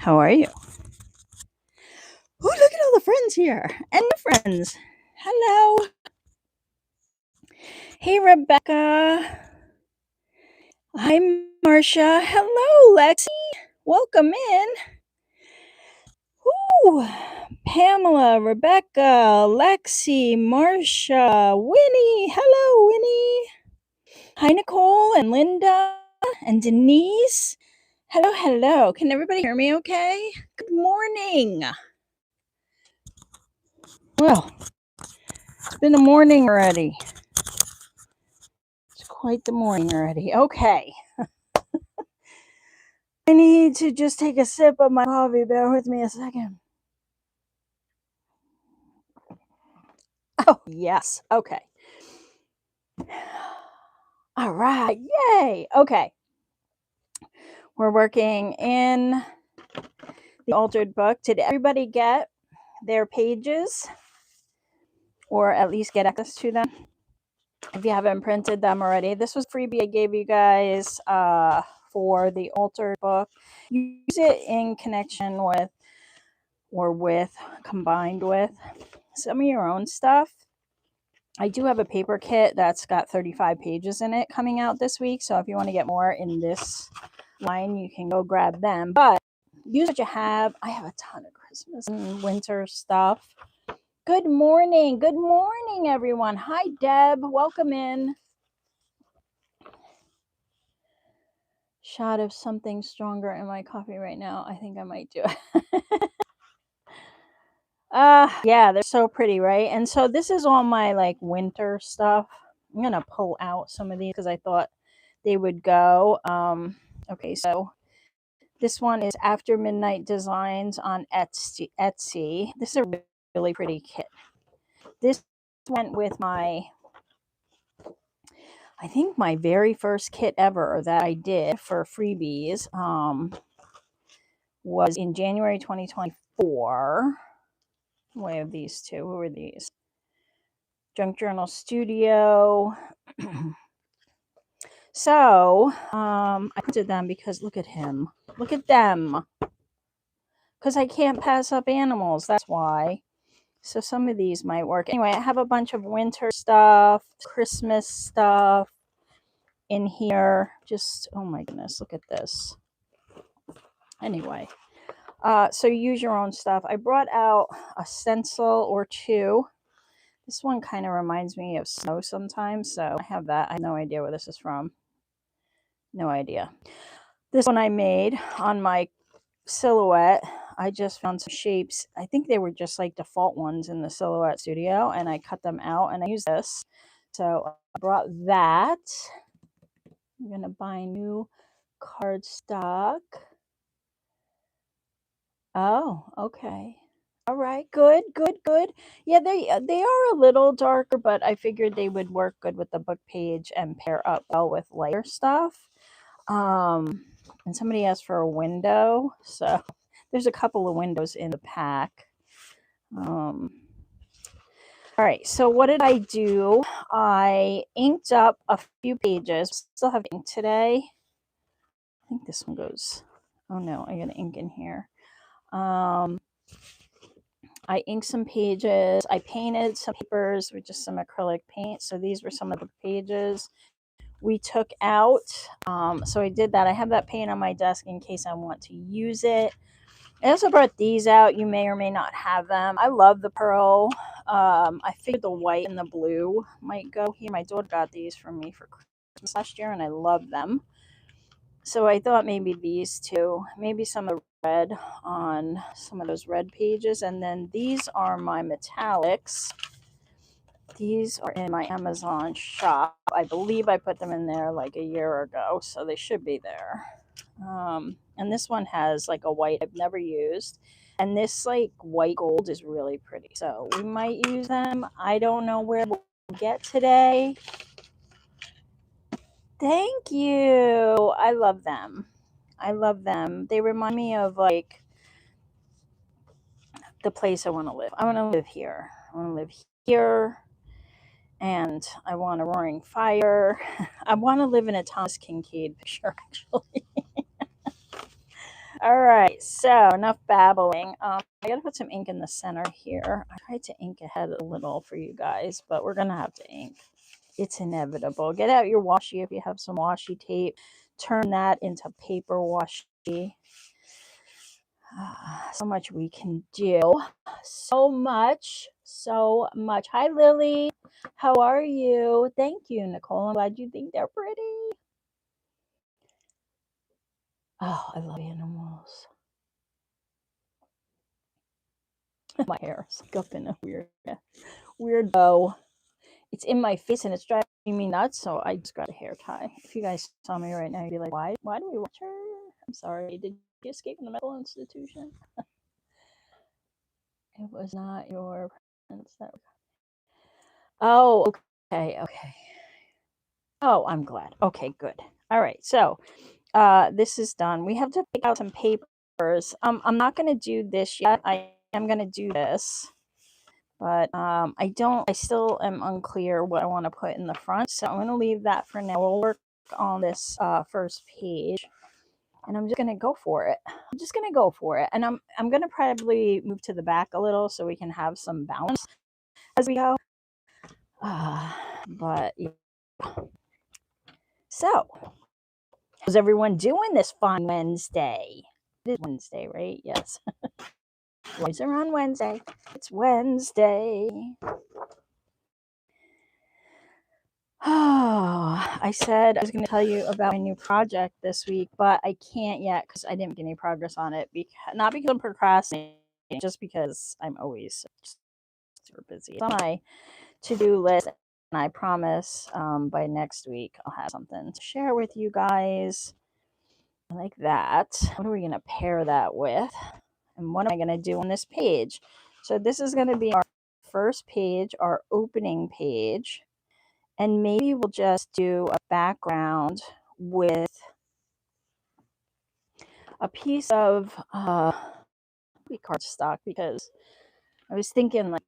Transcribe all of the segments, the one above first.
How are you? Oh, look at all the friends here and new friends. Hello. Hey, Rebecca. Hi, Marcia. Hello, Lexi. Welcome in. Ooh, Pamela, Rebecca, Lexi, Marcia, Winnie. Hello, Winnie. Hi, Nicole and Linda and Denise. Hello, hello. Can everybody hear me okay? Good morning. Well, it's been a morning already. It's quite the morning already. Okay. I need to just take a sip of my coffee. Bear with me a second. Oh, yes. Okay. All right. Yay. Okay. We're working in the altered book. Did everybody get their pages or at least get access to them? If you haven't printed them already, this was freebie I gave you guys for the altered book. Use it in connection with or combined with some of your own stuff. I do have a paper kit that's got 35 pages in it coming out this week. So if you want to get more in this line, you can go grab them. But use what you have. I have a ton of Christmas and winter stuff. Good morning. Good morning, everyone. Hi, Deb. Welcome in. Shot of something stronger in my coffee right now. I think I might do it. Yeah, they're so pretty, right? And so this is all my like winter stuff. I'm gonna pull out some of these because I thought they would go. Okay, so this one is After Midnight Designs on Etsy. This is a really pretty kit. This went with I think my very first kit ever that I did for Freebies was in January 2024. I have these two. Who are these? Junk Journal Studio. So I printed them because look at him. Look at them. Because I can't pass up animals. That's why. So some of these might work. Anyway, I have a bunch of winter stuff, Christmas stuff in here. Just, oh my goodness, look at this. Anyway, so use your own stuff. I brought out a stencil or two. This one kind of reminds me of snow sometimes, so I have that. I have no idea where this is from. No idea. This one I made on my silhouette. I just found some shapes. I think they were just like default ones in the Silhouette Studio, and I cut them out and I used this. So I brought that. I'm going to buy new cardstock. Oh, okay. All right, good, good, good. Yeah, they are a little darker, but I figured they would work good with the book page and pair up well with lighter stuff. And somebody asked for a window, so there's a couple of windows in the pack. All right, so what did I do? I inked up a few pages. Still have ink today. I think this one goes. Oh no, I got ink in here. I inked some pages. I painted some papers with just some acrylic paint. So these were some of the pages we took out. So I did that. I have that paint on my desk in case I want to use it. I also brought these out. You may or may not have them. I love the pearl. I figured the white and the blue might go here. My daughter got these for me for Christmas last year, and I love them. So I thought maybe these two, maybe some of the red on some of those red pages. And then these are my metallics. These are in my Amazon shop. I believe I put them in there like a year ago, so they should be there. And this one has like a white I've never used. And this like white gold is really pretty. So we might use them. I don't know where we'll get today. Thank you. I love them. I love them. They remind me of like the place I want to live. I want to live here. I want to live here. And I want a roaring fire. I want to live in a Thomas Kincaid picture, actually. All right, so enough babbling. I gotta put some ink in the center here. I tried to ink ahead a little for you guys, but we're gonna have to ink. It's inevitable. Get out your washi if you have some washi tape. Turn that into paper washi. So much we can do. So much. Hi, Lily. How are you? Thank you, Nicole. I'm glad you think they're pretty. Oh, I love animals. My hair is up in a weird bow. It's in my face and it's driving me nuts, so I just got a hair tie. If you guys saw me right now, you'd be like, why do we watch her? I'm sorry. Did you escape from the mental institution? It was not your presence. Oh, okay. Oh, I'm glad. Okay, good. All right, so this is done. We have to pick out some papers. I'm not going to do this yet. I am going to do this, but I still am unclear what I want to put in the front, so I'm going to leave that for now. We'll work on this first page, and I'm just going to go for it. And I'm going to probably move to the back a little so we can have some balance as we go. But yeah. So, how's everyone doing this fine Wednesday? It is Wednesday, right? Yes. Boys are on Wednesday. It's Wednesday. Oh, I said I was going to tell you about my new project this week, but I can't yet because I didn't make any progress on it. Not because I'm procrastinating, just because I'm always super busy. It's on my to-do list, and I promise by next week I'll have something to share with you guys. Like that. What are we going to pair that with? And what am I going to do on this page? So this is going to be our first page, our opening page. And maybe we'll just do a background with a piece of cardstock, because I was thinking like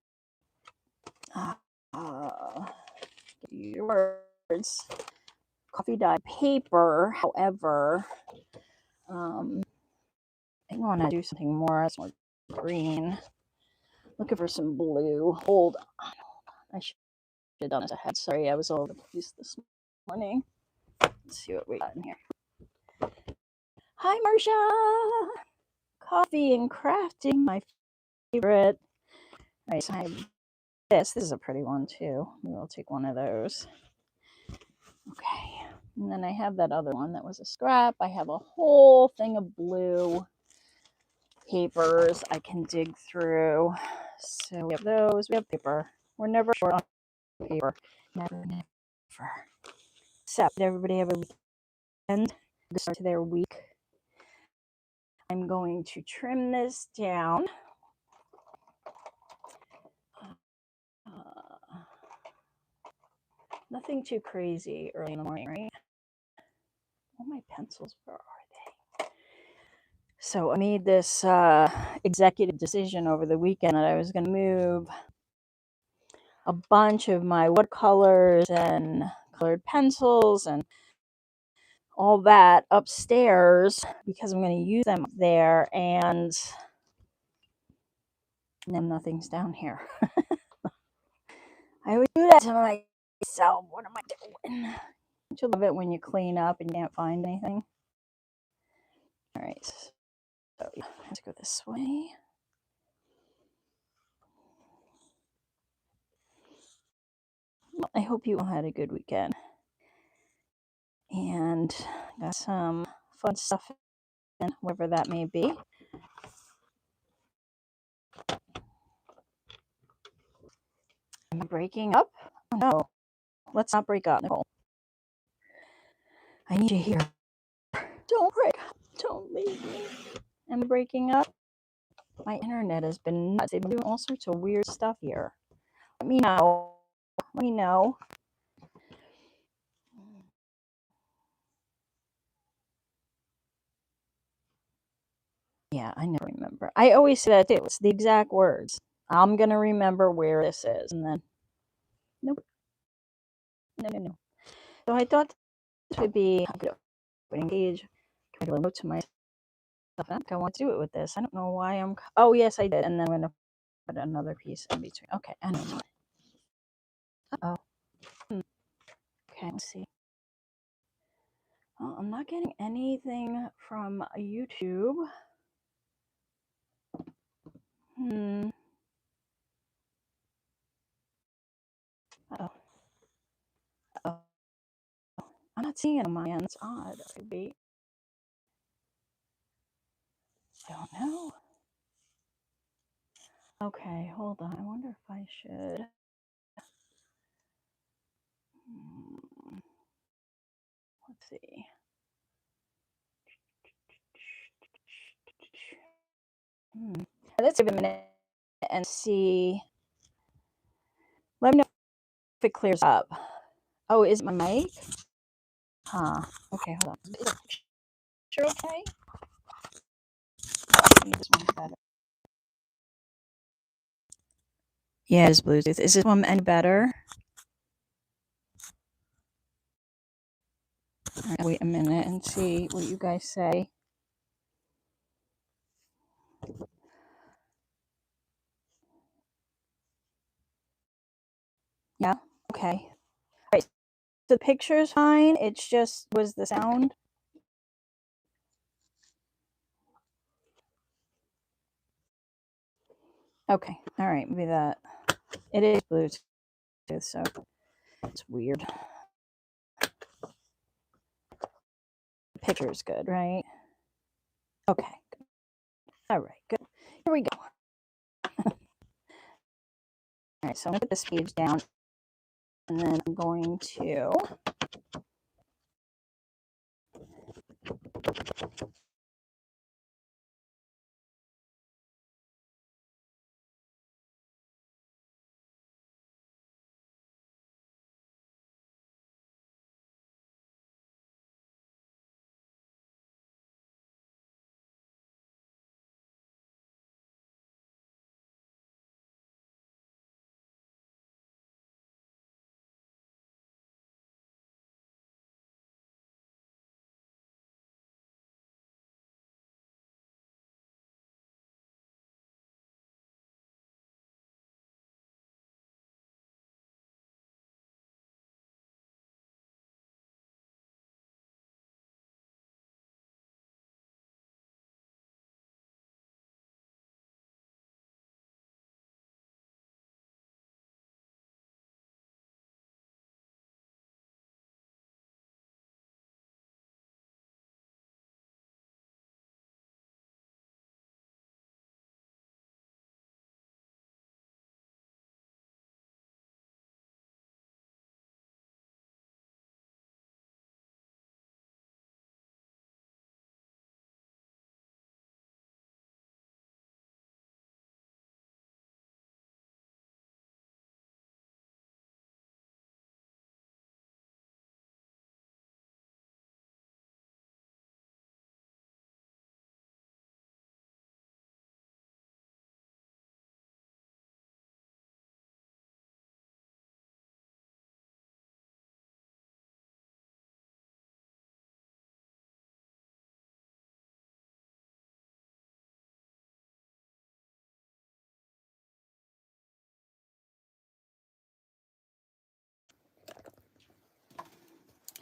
words, coffee dye paper. However, I want to do something more green. Looking for some blue. Hold on. I should have done this ahead. Sorry, I was all over the place this morning. Let's see what we got in here. Hi, Marcia. Coffee and crafting, my favorite. All right, so I have this. This is a pretty one too. Maybe I'll take one of those. Okay. And then I have that other one that was a scrap. I have a whole thing of blue papers I can dig through. So we have those. We have paper. We're never short on paper. Never. So, did everybody have a weekend? To start their week. I'm going to trim this down. Nothing too crazy early in the morning, right? All my pencils, where are they? So I made this executive decision over the weekend that I was going to move a bunch of my watercolors and colored pencils and all that upstairs because I'm going to use them up there, and then nothing's down here. I would do that to myself. What am I doing? Don't you love it when you clean up and you can't find anything? All right, so let's go this way. Well, I hope you all had a good weekend and got some fun stuff in, whatever that may be. Am I breaking up? Oh, no, let's not break up, Nicole. I need you here. Don't break up. Don't leave me. Am I breaking up? My internet has been nuts. They've been doing all sorts of weird stuff here. Let me know. Let me know. Yeah, I never remember. I always say that too. It's the exact words. I'm going to remember where this is. And then, nope. No. So I thought this would be a good opening page. Make a little note to myself. I don't think I want to do it with this. I don't know why I'm... Oh, yes, I did. And then I'm going to put another piece in between. Okay, anyway. Uh-oh. Okay, let's see. Well, I'm not getting anything from YouTube. Uh-oh. Uh-oh. I'm not seeing it on my end. It's odd. Maybe. I don't know. Okay, hold on. I wonder if I should... Let's see. Let's give it a minute and see. Let me know if it clears up. Oh, is it my mic? Huh. Okay, hold on. Is the picture okay? This one's better. Yeah, it's Bluetooth. Is this one any better? All right, wait a minute and see what you guys say. Yeah, okay. All right, the picture's fine. It's just, was the sound? Okay, all right, maybe that. It is Bluetooth, so it's weird. The picture is good, right? Okay, good. All right, good. Here we go. All right, so I'm going to put this page down, and then I'm going to...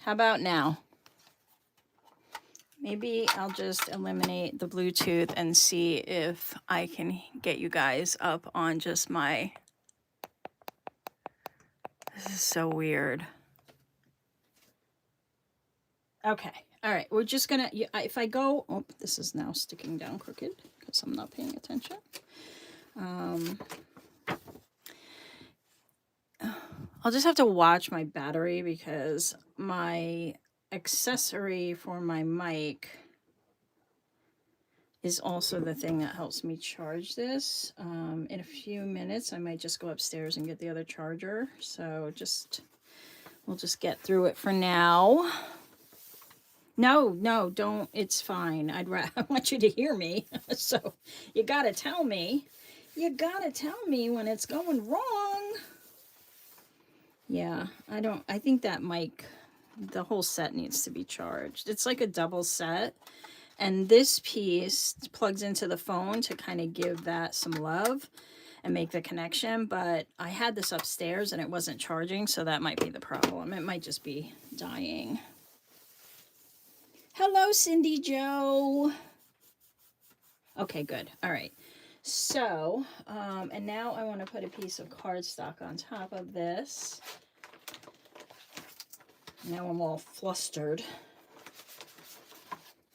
How about now? Maybe I'll just eliminate the Bluetooth and see if I can get you guys up on just my... This is so weird. Okay. All right. We're just going to... If I go... Oh, this is now sticking down crooked because I'm not paying attention. I'll just have to watch my battery because my accessory for my mic is also the thing that helps me charge this. In a few minutes, I might just go upstairs and get the other charger. So we'll just get through it for now. No, don't. It's fine. I want you to hear me. So you gotta tell me. You gotta tell me when it's going wrong. Yeah, I think that mic, the whole set needs to be charged. It's like a double set. And this piece plugs into the phone to kind of give that some love and make the connection. But I had this upstairs and it wasn't charging, so that might be the problem. It might just be dying. Hello, Cindy Joe. Okay, good. All right. So, and now I want to put a piece of cardstock on top of this. Now I'm all flustered.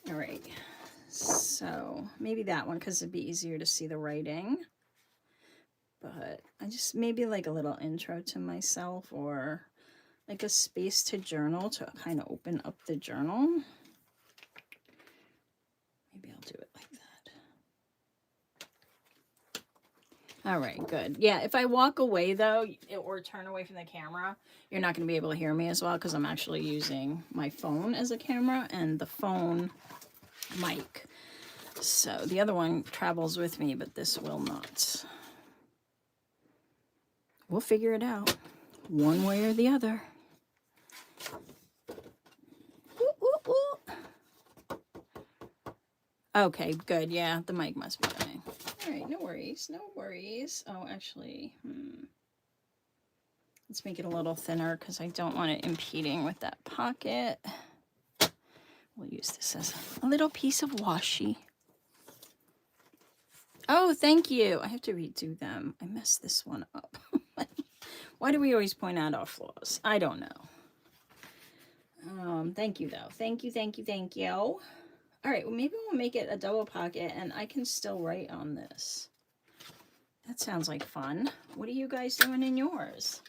All right. So maybe that one, because it'd be easier to see the writing. But I just maybe like a little intro to myself, or like a space to journal to kind of open up the journal. Maybe I'll do it like that. All right, good. Yeah, if I walk away though, or turn away from the camera, you're not going to be able to hear me as well, because I'm actually using my phone as a camera and the phone mic. So the other one travels with me, but this will not. We'll figure it out one way or the other. Ooh, ooh, ooh. Okay, good. Yeah, the mic must be dying. All right, no worries, no worries. Oh, actually, let's make it a little thinner because I don't want it impeding with that pocket. We'll use this as a little piece of washi. Oh, thank you. I have to redo them. I messed this one up. Why do we always point out our flaws? I don't know. Thank you, though. Thank you, thank you, thank you. All right, well, maybe we'll make it a double pocket, and I can still write on this. That sounds like fun. What are you guys doing in yours?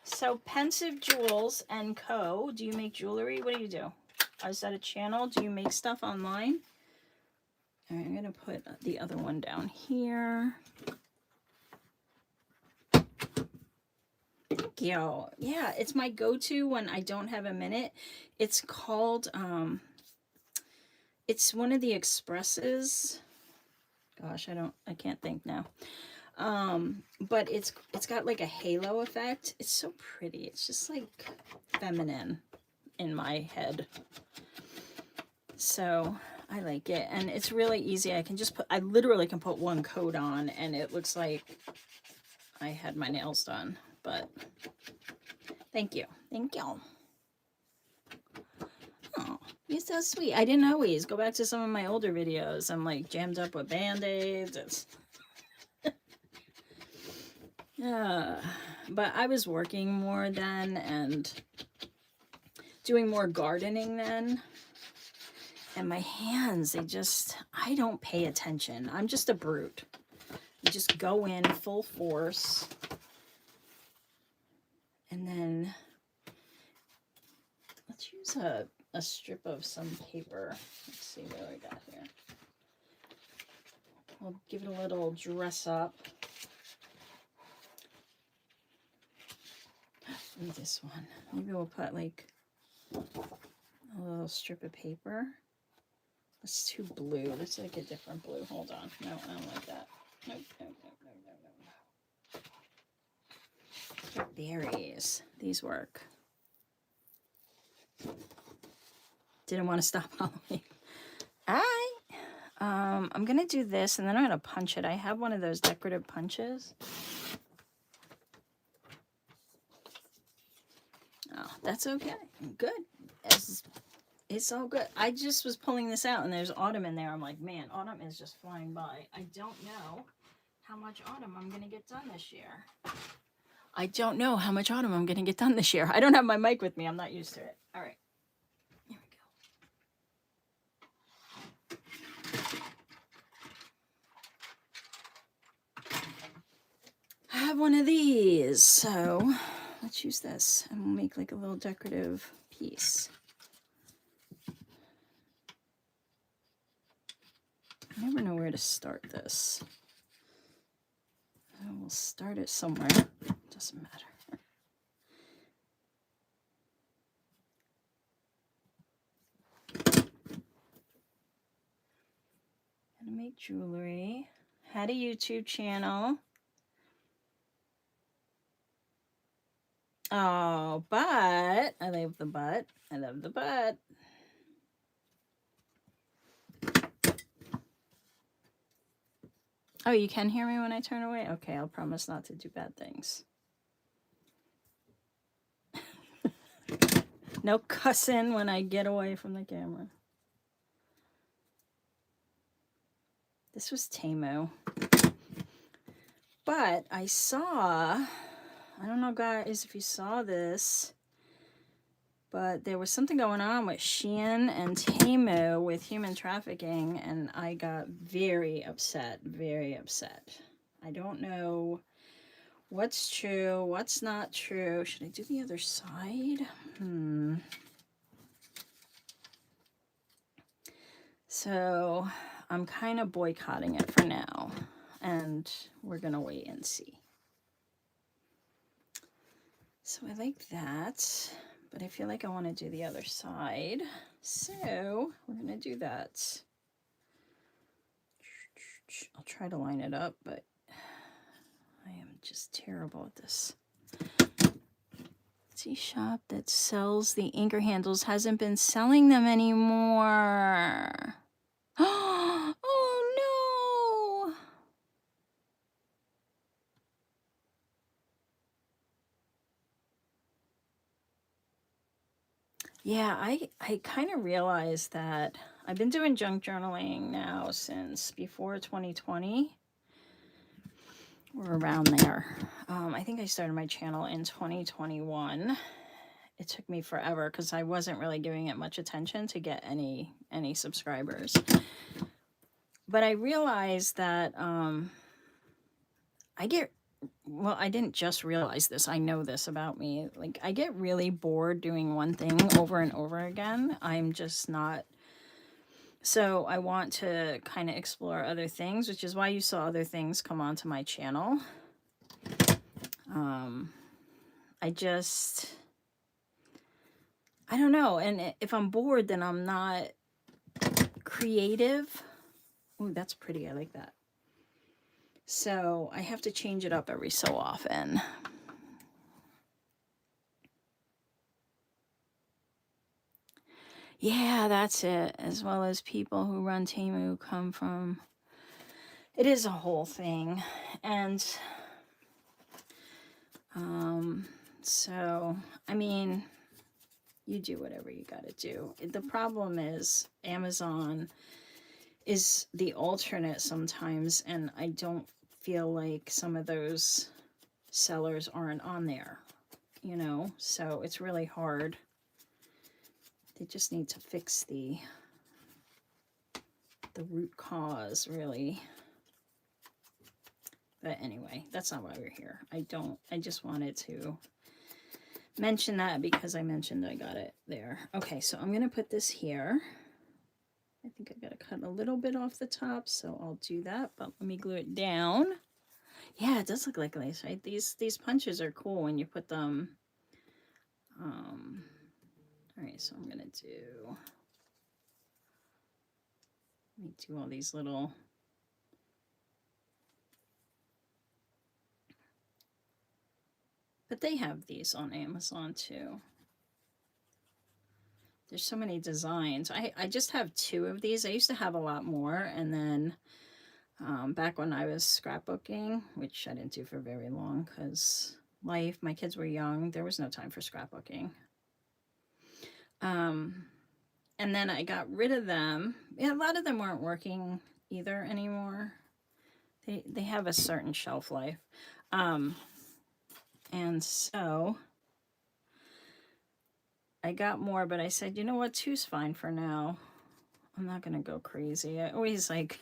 So, Pensive Jewels and Co. Do you make jewelry? What do you do? Is that a channel? Do you make stuff online? All right, I'm going to put the other one down here. Thank you. Yeah, it's my go-to when I don't have a minute. It's called, it's one of the Expresses. Gosh, I can't think now. But it's got like a halo effect. It's so pretty. It's just like feminine in my head. So I like it, and it's really easy. I literally can put one coat on and it looks like I had my nails done. But thank you. Thank you. Oh, you're so sweet. I didn't always go back to some of my older videos. I'm like jammed up with band-aids. It's but I was working more then and doing more gardening then. And my hands, I don't pay attention. I'm just a brute. I just go in full force. And then let's use a strip of some paper. Let's see what I got here. We'll give it a little dress up. Ooh, this one. Maybe we'll put like a little strip of paper. It's too blue. Let's like a different blue. Hold on. No, I don't like that. Nope, nope, nope, nope, nope, nope. Berries. These work. Didn't want to stop Halloween. I'm gonna do this and then I'm gonna punch it. I have one of those decorative punches. Oh, that's okay. Good. It's all good. I just was pulling this out and there's autumn in there. I'm like, man, autumn is just flying by. I don't know how much autumn I'm going to get done this year. I don't know how much autumn I'm going to get done this year. I don't have my mic with me. I'm not used to it. All right. Here we go. I have one of these. So let's use this and we'll make like a little decorative piece. I never know where to start this. I will start it somewhere. Doesn't matter. How to make jewelry. Had a YouTube channel. Oh, but I love the butt. I love the butt. Oh, you can hear me when I turn away? Okay, I'll promise not to do bad things. No cussing when I get away from the camera. This was Temu. But I saw, I don't know guys if you saw this, but there was something going on with Shein and Temu with human trafficking, and I got very upset, very upset. I don't know what's true, what's not true. Should I do the other side? So I'm kind of boycotting it for now, and we're gonna wait and see. So I like that, but I feel like I want to do the other side. So we're gonna do that. I'll try to line it up, but I am just terrible at this. Etsy shop that sells the anchor handles hasn't been selling them anymore. Oh no! Yeah, I kind of realized that I've been doing junk journaling now since before 2020 or around there. I think I started my channel in 2021. It took me forever because I wasn't really giving it much attention to get any subscribers. But I realized that I didn't just realize this. I know this about me. Like, I get really bored doing one thing over and over again. I'm just not. So I want to kind of explore other things, which is why you saw other things come onto my channel. I don't know. And if I'm bored, then I'm not creative. Ooh, that's pretty. I like that. So I have to change it up every so often. Yeah, that's it. As well as people who run Temu come from. It is a whole thing. And so, I mean, you do whatever you got to do. The problem is Amazon is the alternate sometimes, and I don't feel like some of those sellers aren't on there, you know? So it's really hard. They just need to fix the root cause, really. But anyway, that's not why we're here. I just wanted to mention that because I mentioned I got it there. Okay, so I'm going to put this here. I think I got to cut a little bit off the top, so I'll do that. But let me glue it down. Yeah, it does look like lace, right? These punches are cool when you put them. All right, so I'm going to do all these little. But they have these on Amazon too. There's so many designs. I just have 2 of these. I used to have a lot more. And then back when I was scrapbooking, which I didn't do for very long because my kids were young. There was no time for scrapbooking. And then I got rid of them. Yeah, a lot of them weren't working either anymore. They have a certain shelf life. And so I got more, but I said, you know what, 2's fine for now. I'm not going to go crazy. I always like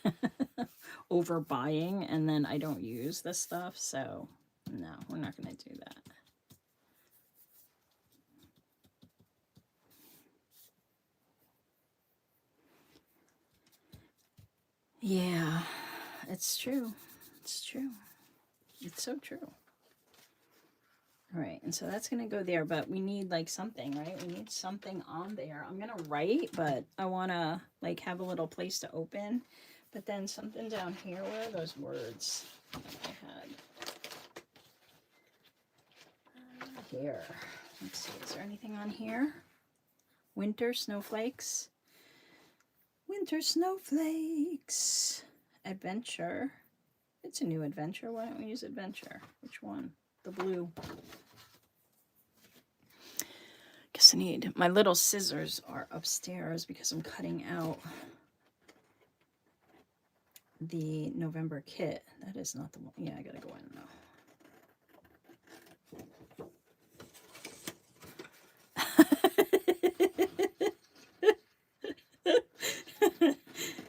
overbuying, and then I don't use this stuff. So no, we're not going to do that. Yeah, it's true. It's true. It's so true. All right, and so that's going to go there, but we need like something, right? We need something on there. I'm going to write, but I want to like have a little place to open. But then something down here, where are those words that I had? here? Let's see, is there anything on here? Winter snowflakes. Winter snowflakes. Adventure. It's a new adventure. Why don't we use adventure? Which one? The blue. Guess I need, my little scissors are upstairs because I'm cutting out the November kit. That is not the one. Yeah, I gotta go in now.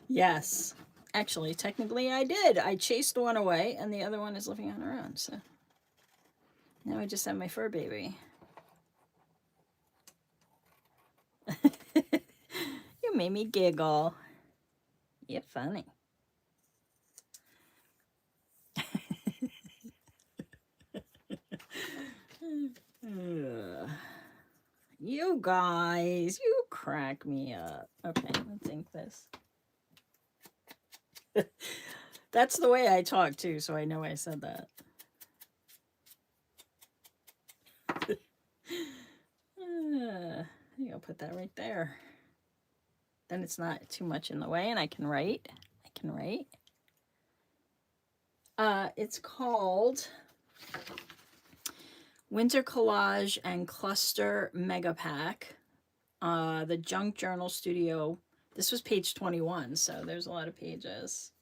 Yes, actually, technically I did. I chased one away and the other one is living on her own. So now I just have my fur baby. You made me giggle. You're funny. You guys, you crack me up. Okay, let's ink this. That's the way I talk too, so I know I said that. I'll put that right there. Then it's not too much in the way and I can write. It's called Winter Collage and Cluster Mega Pack. The Junk Journal Studio. This was page 21, so there's a lot of pages.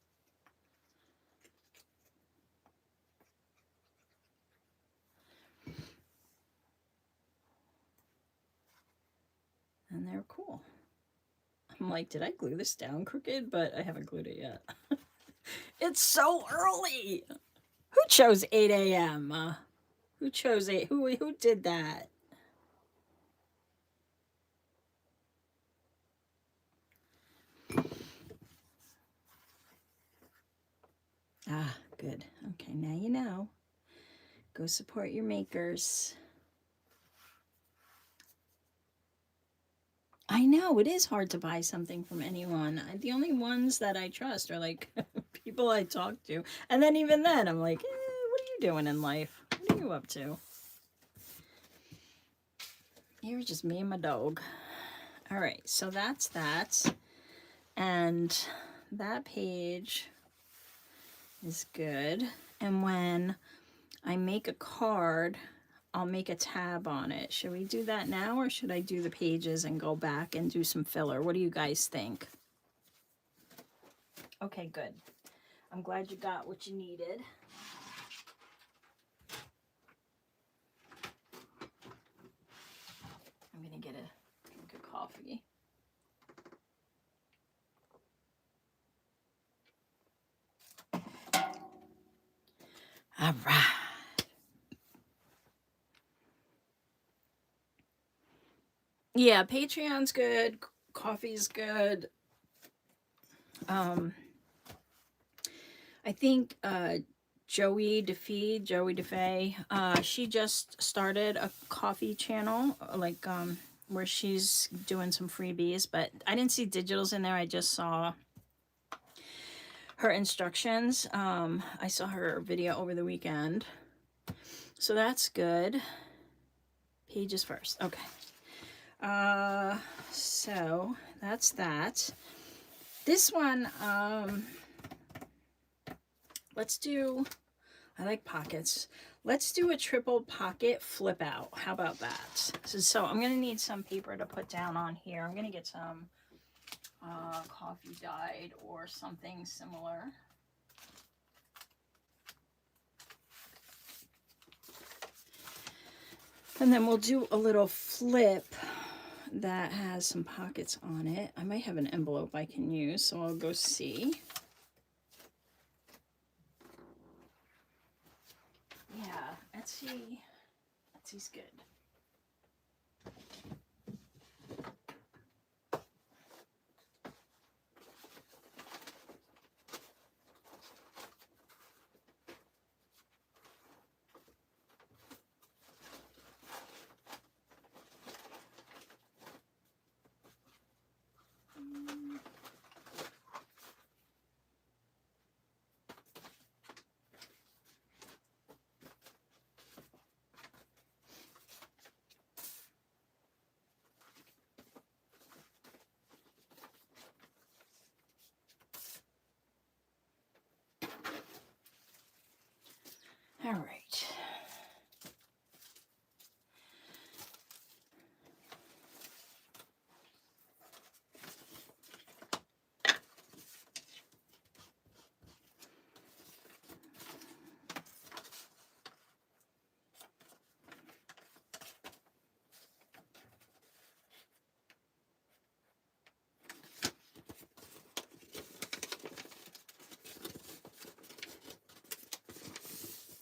And they're cool. I'm like, did I glue this down crooked? But I haven't glued it yet. It's so early. Who chose 8 a.m.? Who chose 8? Who did that? Ah, good. Okay, now you know. Go support your makers. I know, it is hard to buy something from anyone. The only ones that I trust are like people I talk to. And then even then, I'm like, what are you doing in life? What are you up to? You're just me and my dog. All right, so that's that. And that page is good. And when I make a card, I'll make a tab on it. Should we do that now or should I do the pages and go back and do some filler? What do you guys think? Okay, good. I'm glad you got what you needed. I'm gonna get a drink of coffee. All right. Yeah, Patreon's good. Coffee's good. I think Joey DeFay, she just started a coffee channel, like where she's doing some freebies, but I didn't see digitals in there. I just saw her instructions. I saw her video over the weekend, so that's good. Pages first. Okay. So that's that. This one, let's do, I like pockets. Let's do a triple pocket flip out. How about that? So I'm going to need some paper to put down on here. I'm going to get some coffee dyed or something similar. And then we'll do a little flip that has some pockets on it. I might have an envelope I can use, so I'll go see. Yeah, Etsy's good.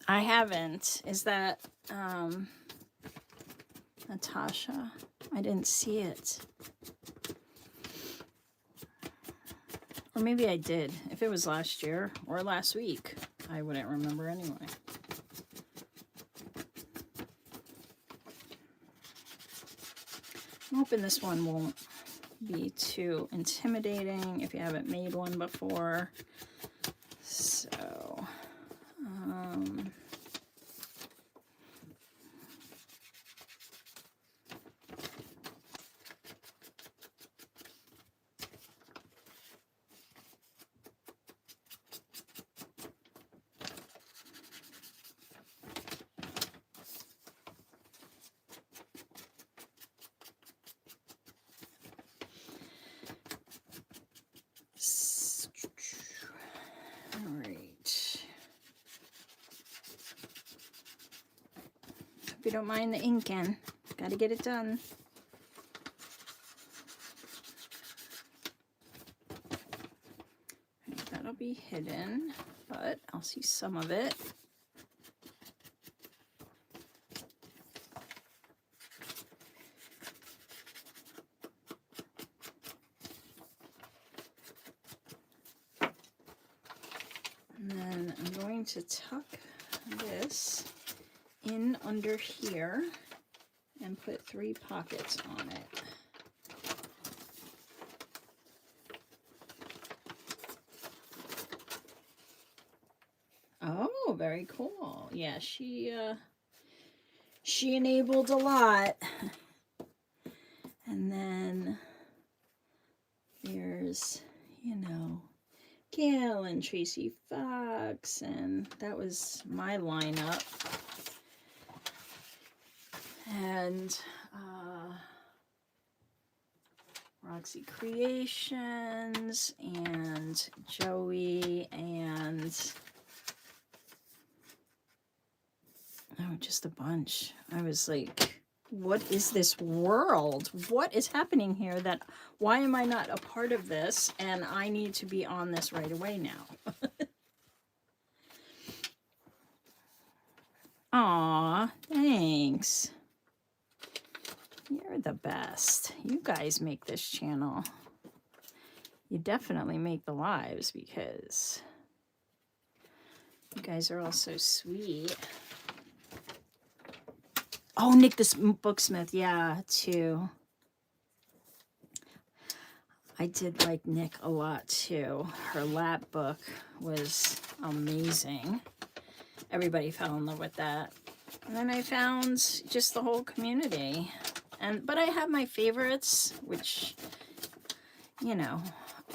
I haven't. Is that Natasha? I didn't see it. Or maybe I did. If it was last year or last week, I wouldn't remember anyway. I'm hoping this one won't be too intimidating if you haven't made one before. So, all right. Hope you don't mind the inking. Got to get it done. That'll be hidden, but I'll see some of it. And then I'm going to tuck this in under here and put 3 pockets on it. Oh, very cool. Yeah, she enabled a lot. And then there's, you know, Gail and Tracy Fox, and that was my lineup. And Roxy Creations and Joey and just a bunch. I was like, what is this world? What is happening here? Why am I not a part of this? And I need to be on this right away now. Aw, thanks. You're the best. You guys make this channel. You definitely make the lives because you guys are all so sweet. Oh, Nick the Booksmith, yeah, too. I did like Nick a lot too. Her lap book was amazing. Everybody fell in love with that. And then I found just the whole community. But I have my favorites, which, you know,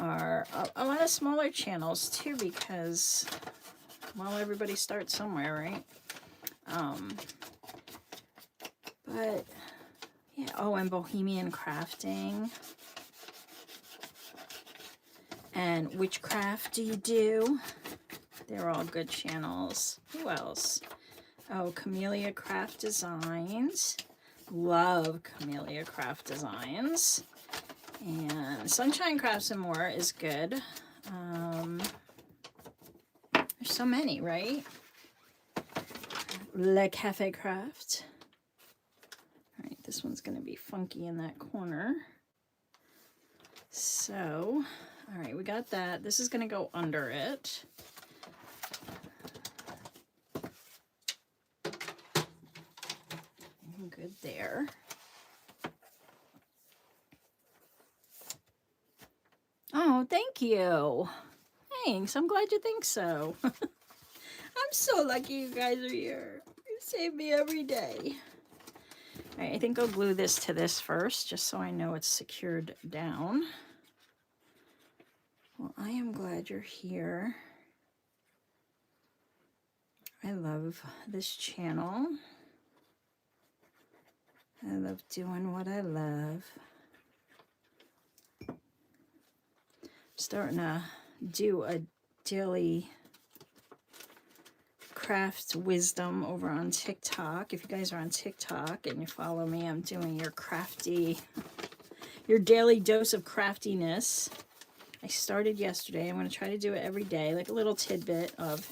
are a lot of smaller channels too, because, well, everybody starts somewhere, right? But, yeah, oh, and Bohemian Crafting. And Witchcraft Do You Do? They're all good channels. Who else? Oh, Camellia Craft Designs. Love Camellia Craft Designs. And Sunshine Crafts and More is good. There's so many, right? Le Cafe Craft. All right, this one's going to be funky in that corner. So, all right, we got that. This is going to go under it. Good there. Oh, thank you. Thanks. I'm glad you think so. I'm so lucky you guys are here. You save me every day. All right, I think I'll glue this to this first, just so I know it's secured down. Well, I am glad you're here. I love this channel. I love doing what I love. I'm starting to do a daily craft wisdom over on TikTok. If you guys are on TikTok and you follow me, I'm doing your daily dose of craftiness. I started yesterday. I'm going to try to do it every day, like a little tidbit of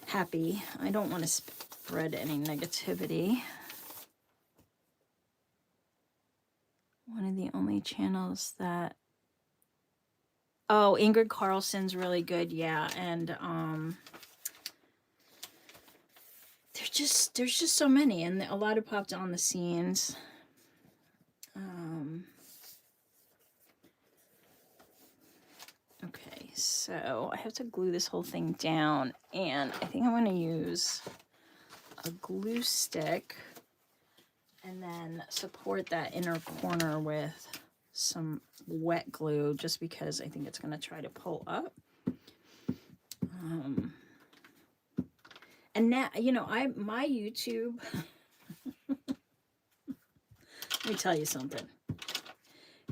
happy. I don't want to spread any negativity. One of the only channels that... Oh, Ingrid Carlson's really good, yeah. And there's just so many, and a lot of popped on the scenes. Okay, so I have to glue this whole thing down, and I think I'm going to use a glue stick and then support that inner corner with some wet glue, just because I think it's going to try to pull up. And now, you know, my YouTube, let me tell you something.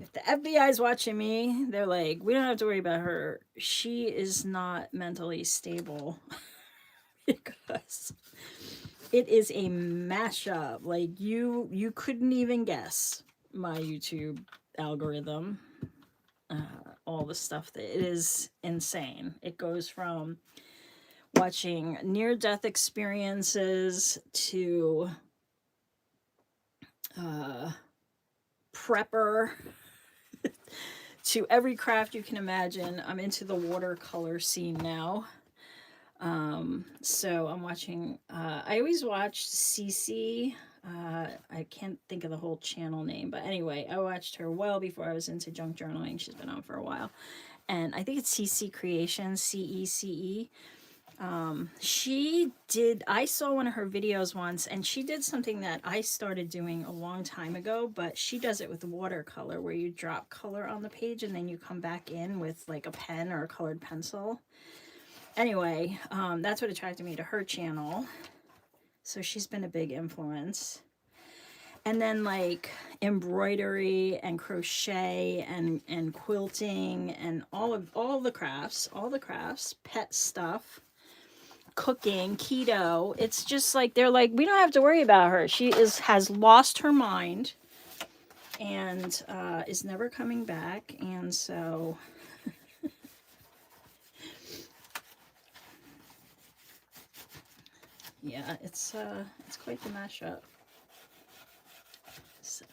If the FBI is watching me, they're like, we don't have to worry about her. She is not mentally stable because it is a mashup. Like you couldn't even guess my YouTube algorithm. All the stuff that it is insane. It goes from watching near-death experiences to prepper to every craft you can imagine. I'm into the watercolor scene now. So I'm watching, I always watch Cece. I can't think of the whole channel name, but anyway, I watched her well before I was into junk journaling. She's been on for a while. And I think it's CC Creations, CECE. I saw one of her videos once, and she did something that I started doing a long time ago, but she does it with watercolor, where you drop color on the page and then you come back in with like a pen or a colored pencil. Anyway, that's what attracted me to her channel. So she's been a big influence. And then like embroidery and crochet and quilting and all the crafts, pet stuff, cooking, keto. It's just like, they're like, we don't have to worry about her. She has lost her mind and is never coming back. And so yeah, it's quite the mashup. So.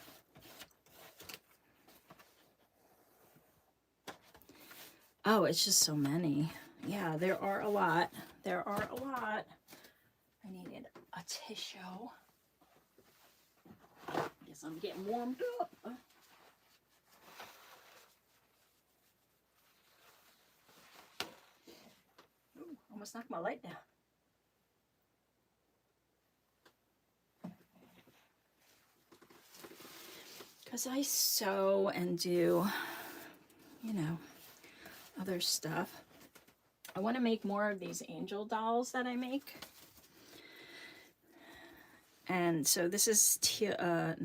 Oh, it's just so many. Yeah, there are a lot. I needed a tissue. Guess I'm getting warmed up. Ooh, almost knocked my light down. Because I sew and do, you know, other stuff. I want to make more of these angel dolls that I make. And so this is Tilda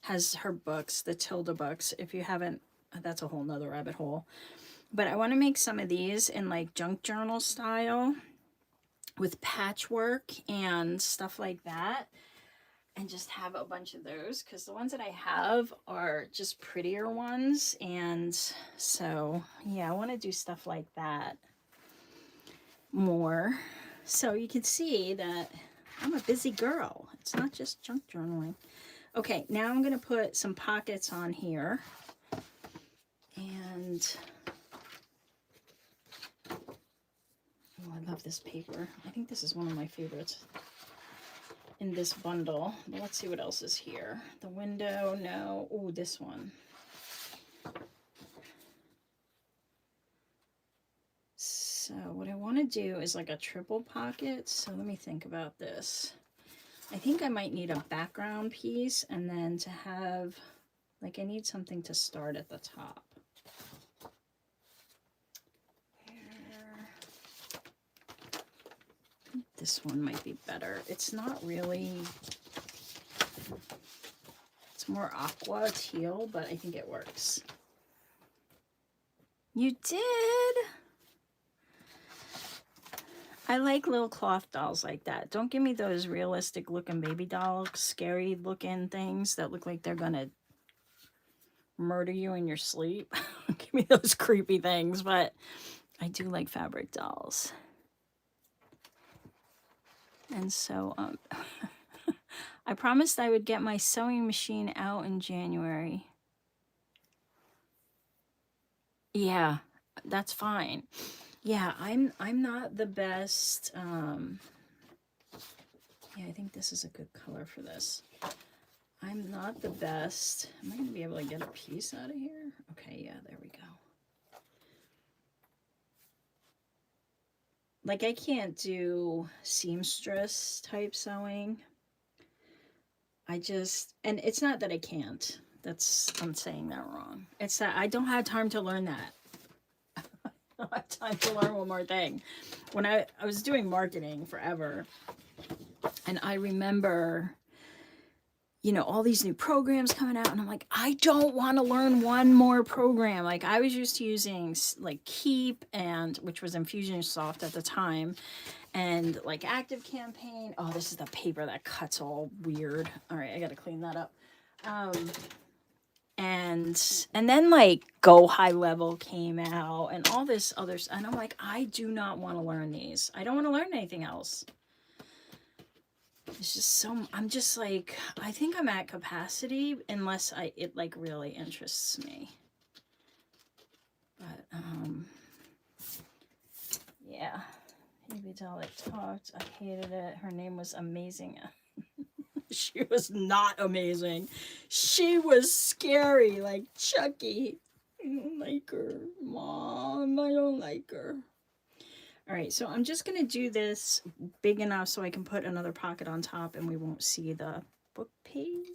has her books, the Tilda books. If you haven't, that's a whole nother rabbit hole. But I want to make some of these in like junk journal style with patchwork and stuff like that. And just have a bunch of those, because the ones that I have are just prettier ones. And so, yeah, I want to do stuff like that more. So you can see that I'm a busy girl. It's not just junk journaling. Okay, now I'm going to put some pockets on here. And oh, I love this paper. I think this is one of my favorites in this bundle. But let's see what else is here. The window, no. Oh, this one. So what I want to do is like a triple pocket. So let me think about this. I think I might need a background piece, and then to have, like, I need something to start at the top. This one might be better. It's not really, it's more aqua teal, but I think it works. You did? I like little cloth dolls like that. Don't give me those realistic looking baby doll, scary looking things that look like they're gonna murder you in your sleep. Give me those creepy things, but I do like fabric dolls. And so I promised I would get my sewing machine out in January. Yeah, that's fine. Yeah, I'm not the best. Yeah, I think this is a good color for this. I'm not the best. Am I going to be able to get a piece out of here? Okay, yeah, there we go. Like, I can't do seamstress type sewing. And it's not that I can't. I'm saying that wrong. It's that I don't have time to learn that. I don't have time to learn one more thing. When I was doing marketing forever, and I remember, you know, all these new programs coming out, and I'm like, I don't want to learn one more program. Like, I was used to using like Keep, and which was Infusionsoft at the time, and like Active Campaign. Oh, this is the paper that cuts all weird. All right, I gotta clean that up. And then like Go High Level came out, and all this other, and I'm like, I do not want to learn these. I don't want to learn anything else. It's just so, I'm just like, I think I'm at capacity unless it like really interests me. But yeah. Baby doll that talked, I hated it. Her name was Amazing. She was not amazing. She was scary, like Chucky. I don't like her. Mom, I don't like her. All right, so I'm just gonna do this big enough so I can put another pocket on top and we won't see the book page.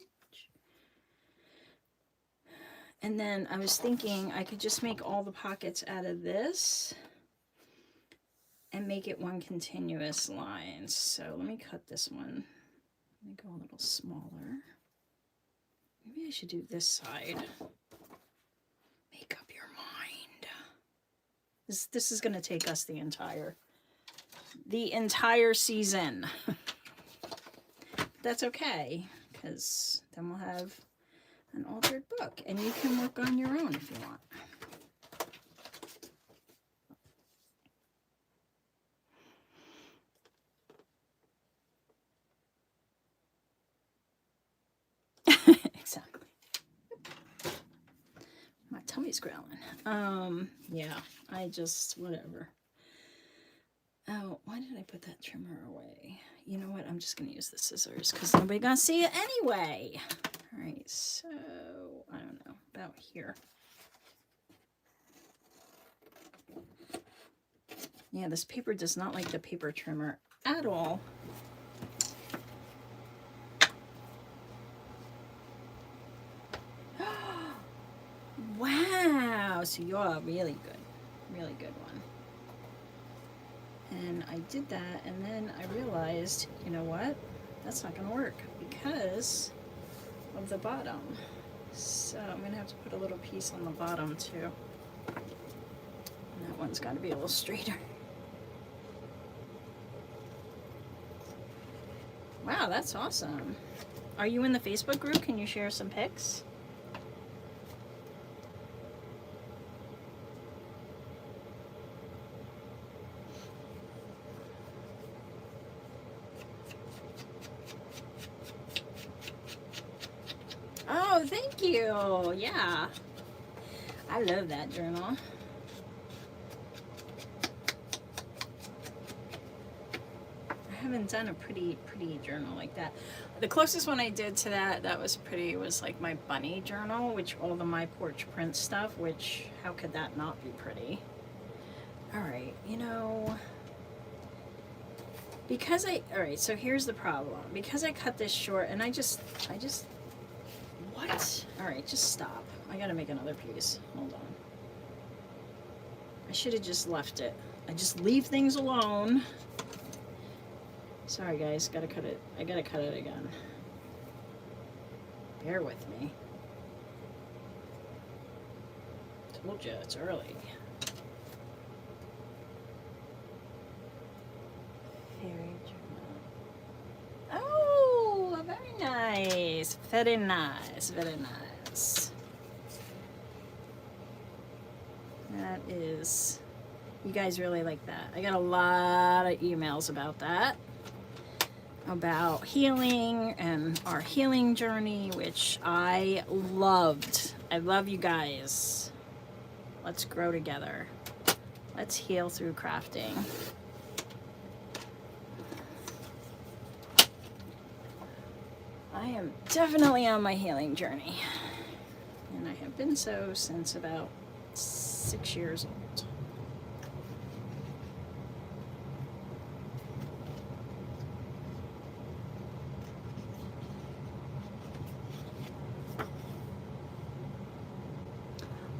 And then I was thinking I could just make all the pockets out of this and make it one continuous line. So let me cut this one. Let me go a little smaller. Maybe I should do this side. Make up your mind. This is gonna take us the entire season. That's okay, because then we'll have an altered book and you can work on your own if you want. Exactly. My tummy's growling. Yeah, I just, whatever. Oh, why did I put that trimmer away? You know what? I'm just going to use the scissors because nobody's going to see it anyway. All right, so, I don't know, about here. Yeah, this paper does not like the paper trimmer at all. Wow, so you're a really good one. And I did that, and then I realized, you know what? That's not going to work because of the bottom. So I'm going to have to put a little piece on the bottom too. And that one's got to be a little straighter. Wow, that's awesome. Are you in the Facebook group? Can you share some pics? Oh, thank you. Yeah. I love that journal. I haven't done a pretty journal like that. The closest one I did to that was pretty, was like my bunny journal, which all the My Porch Print stuff, which how could that not be pretty? All right, you know, because all right, so here's the problem. Because I cut this short and I just, what? All right, just stop. I gotta make another piece. Hold on. I should have just left it. I just leave things alone. Sorry guys, gotta cut it. I gotta cut it again. Bear with me. Told you, it's early. Fairy journal. Oh, very nice. Very nice. Very nice. That is, you guys really like that. I got a lot of emails about that. about healing and our healing journey, which I loved. I love you guys. Let's grow together. Let's heal through crafting. I am definitely on my healing journey. And I have been so since about 6 years old.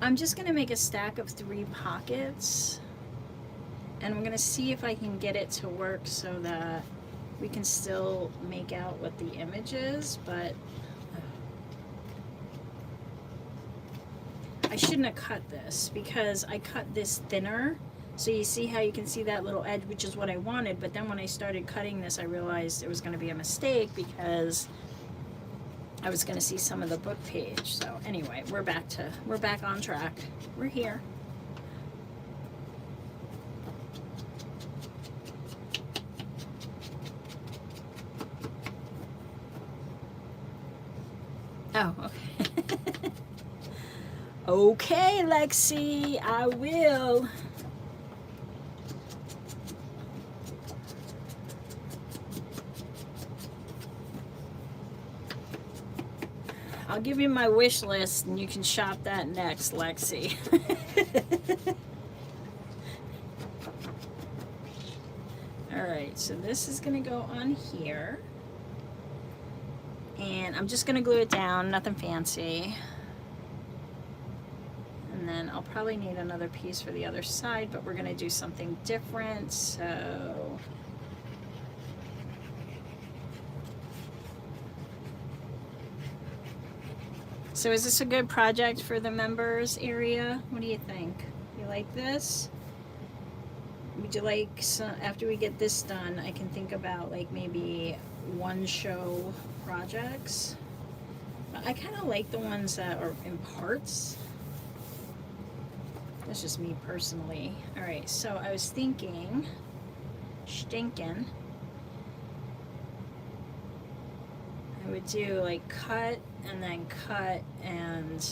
I'm just going to make a stack of 3 pockets, and I'm going to see if I can get it to work so that we can still make out what the image is, but I shouldn't have cut this because I cut this thinner. So you see how you can see that little edge, which is what I wanted, but then when I started cutting this, I realized it was going to be a mistake because I was going to see some of the book page. So anyway, we're back on track. We're here. Oh, okay. Okay, Lexi, I will. I'll give you my wish list and you can shop that next, Lexi. All right, so this is gonna go on here. And I'm just gonna glue it down, nothing fancy. And then I'll probably need another piece for the other side, but we're gonna do something different, so. So is this a good project for the members area? What do you think? You like this? Would you like, some, after we get this done, I can think about like maybe one show projects. But I kind of like the ones that are in parts. That's just me personally. All right, so I was thinking, I would do like cut and then cut and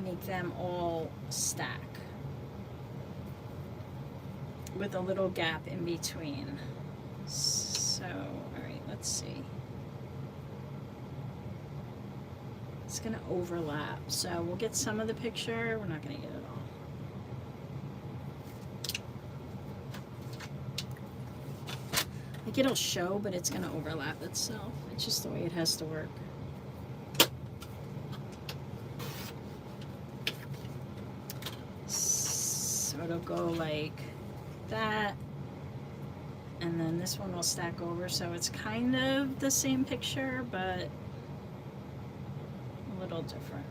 make them all stack with a little gap in between. So, all right, let's see. It's gonna overlap, so we'll get some of the picture. We're not gonna get it all. Like it'll show, but it's gonna overlap itself. It's just the way it has to work. So it'll go like that, and then this one will stack over, so it's kind of the same picture, but a little different.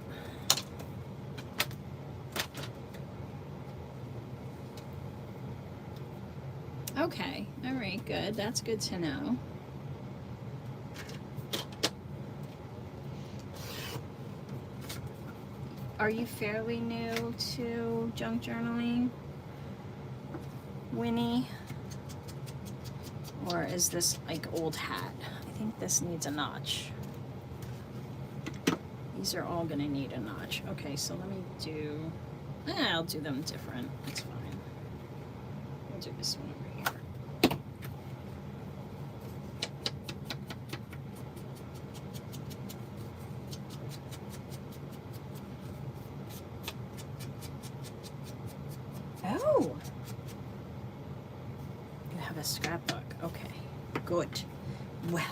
Okay, all right, good. That's good to know. Are you fairly new to junk journaling, Winnie? Or is this like old hat? I think this needs a notch. These are all gonna need a notch. Okay, so let me do, I'll do them different. That's fine. We'll do this one over here. Oh! You have a scrapbook. Okay, good. Well.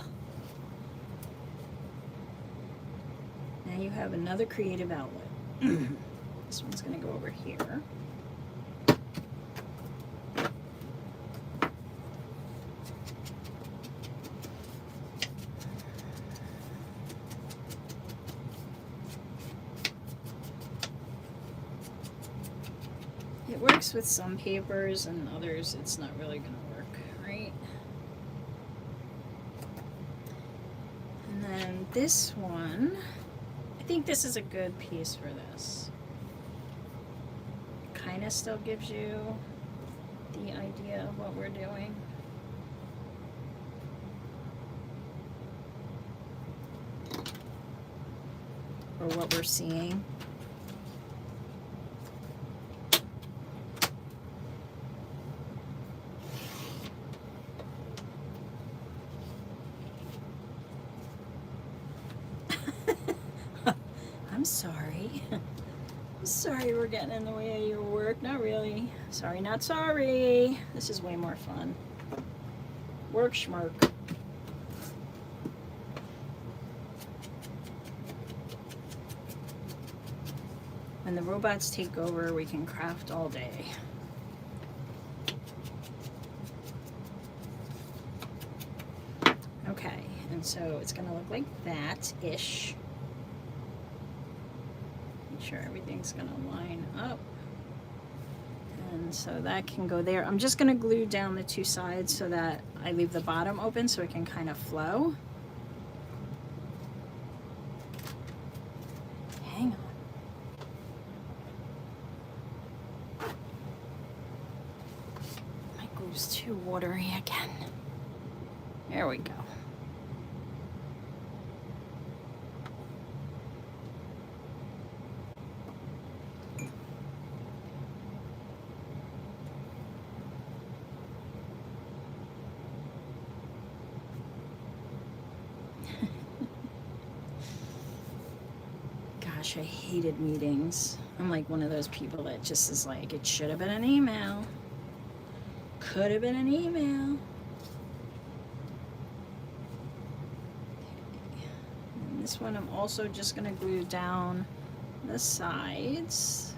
Now you have another creative outlet. This one's going to go over here. It works with some papers and others it's not really going to work, right? And then this one, I think this is a good piece for this. Kind of still gives you the idea of what we're doing. Or what we're seeing. I'm sorry. I'm sorry we're getting in the way of your work. Not really. Sorry, not sorry. This is way more fun. Work schmirk. When the robots take over, we can craft all day. Okay, and so it's gonna look like that-ish. Make sure everything's gonna line up. And so that can go there. I'm just gonna glue down the two sides so that I leave the bottom open so it can kind of flow. Hang on. My glue's too watery again. There we go. Gosh, I hated meetings. I'm like one of those people that just is like, it should have been an email. Could have been an email. Okay. And this one I'm also just going to glue down the sides.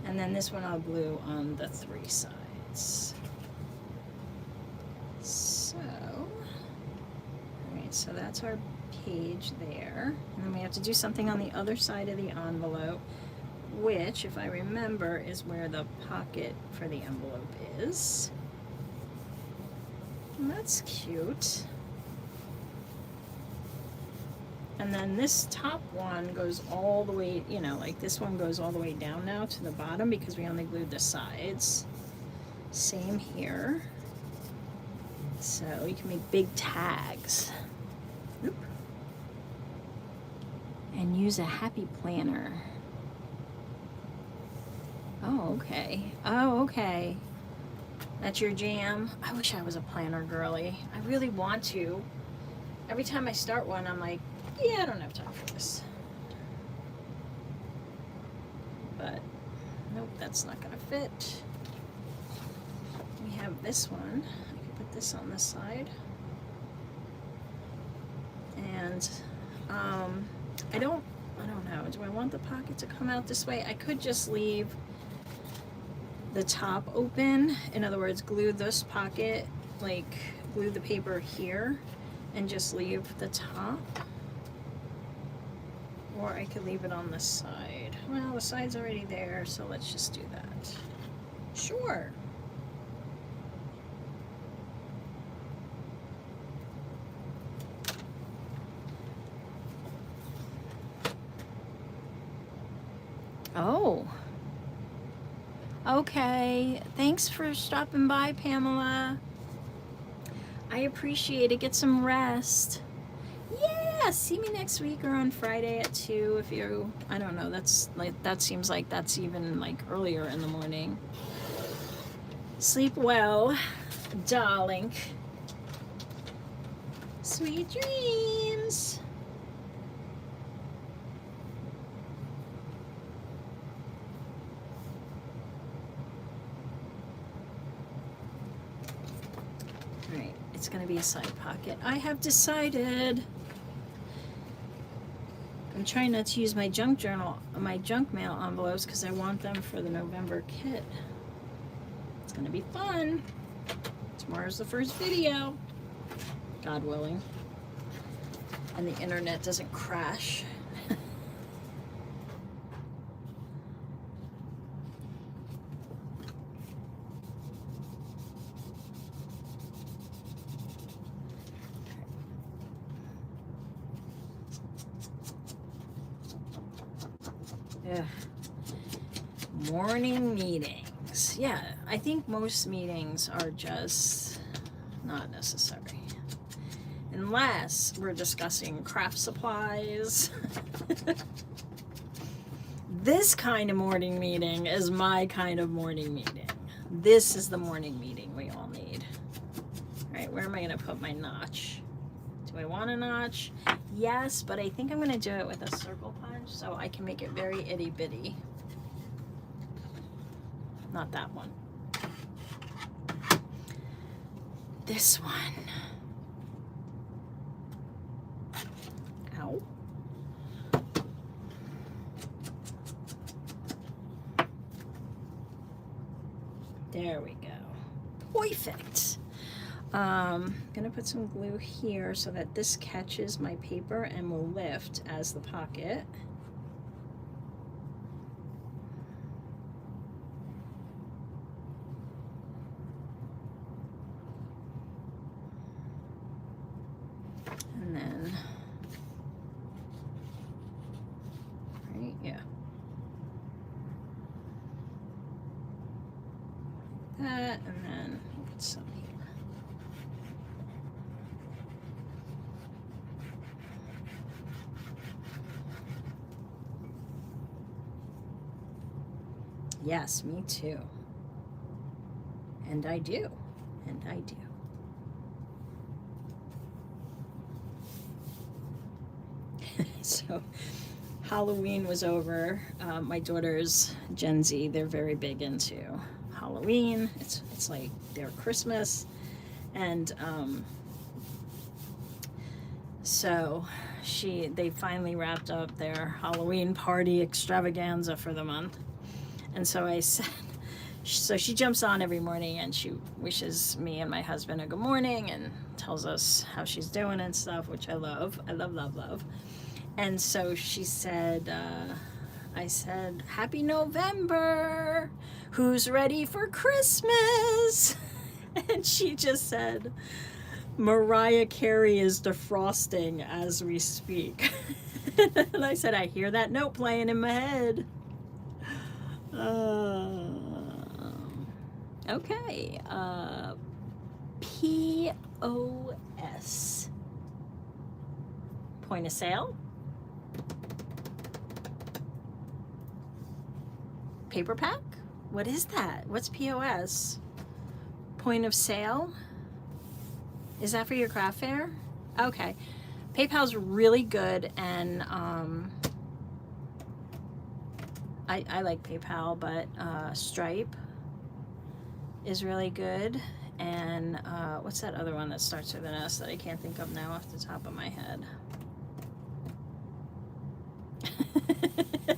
And then this one I'll glue on the three sides. So, alright, so that's our page there. And then we have to do something on the other side of the envelope, which, if I remember, is where the pocket for the envelope is. And that's cute. And then this top one goes all the way, you know, like this one goes all the way down now to the bottom because we only glued the sides. Same here. So you can make big tags. Oop. And use a happy planner. Oh, okay. Oh, okay. That's your jam. I wish I was a planner girly. I really want to. Every time I start one, I'm like, yeah, I don't have time for this. But, nope, that's not gonna fit. We have this one. I can put this on this side. And, I don't know. Do I want the pocket to come out this way? I could just leave the top open. In other words, glue this pocket, like glue the paper here and just leave the top. Or I could leave it on the side. Well, the side's already there, so let's just do that. Sure. Oh. Okay. Thanks for stopping by, Pamela. I appreciate it. Get some rest. Yeah, see me next week or on Friday at 2 if you, I don't know, that's like, that seems like that's even like earlier in the morning. Sleep well, darling. Sweet dreams. All right, it's gonna be a side pocket. I have decided. I'm trying not to use my junk journal, my junk mail envelopes because I want them for the November kit. It's gonna be fun. Tomorrow's the first video, God willing, and the internet doesn't crash. Ugh. Morning meetings. Yeah, I think most meetings are just not necessary. Unless we're discussing craft supplies. This kind of morning meeting is my kind of morning meeting. This is the morning meeting we all need. All right, where am I going to put my notch? Do I want a notch? Yes, but I think I'm going to do it with a circle punch so I can make it very itty bitty. Not that one. This one. Ow. There we go. Perfect. Gonna put some glue here so that this catches my paper and will lift as the pocket. And then, right, yeah. That, and then we'll put some here. Yes, me too. And I do. And I do. So Halloween was over. My daughter's Gen Z, they're very big into Halloween. It's like their Christmas. And so they finally wrapped up their Halloween party extravaganza for the month. And so I said, so she jumps on every morning and she wishes me and my husband a good morning and tells us how she's doing and stuff, which I love. I love, love, love. And so she said, I said, Happy November. Who's ready for Christmas? And she just said, Mariah Carey is defrosting as we speak. And I said, I hear that note playing in my head. Okay. POS. Point of sale. Paper pack? What is that? What's POS? Point of sale? Is that for your craft fair? Okay. PayPal's really good, and I like PayPal, but Stripe is really good. And what's that other one that starts with an S that I can't think of now off the top of my head?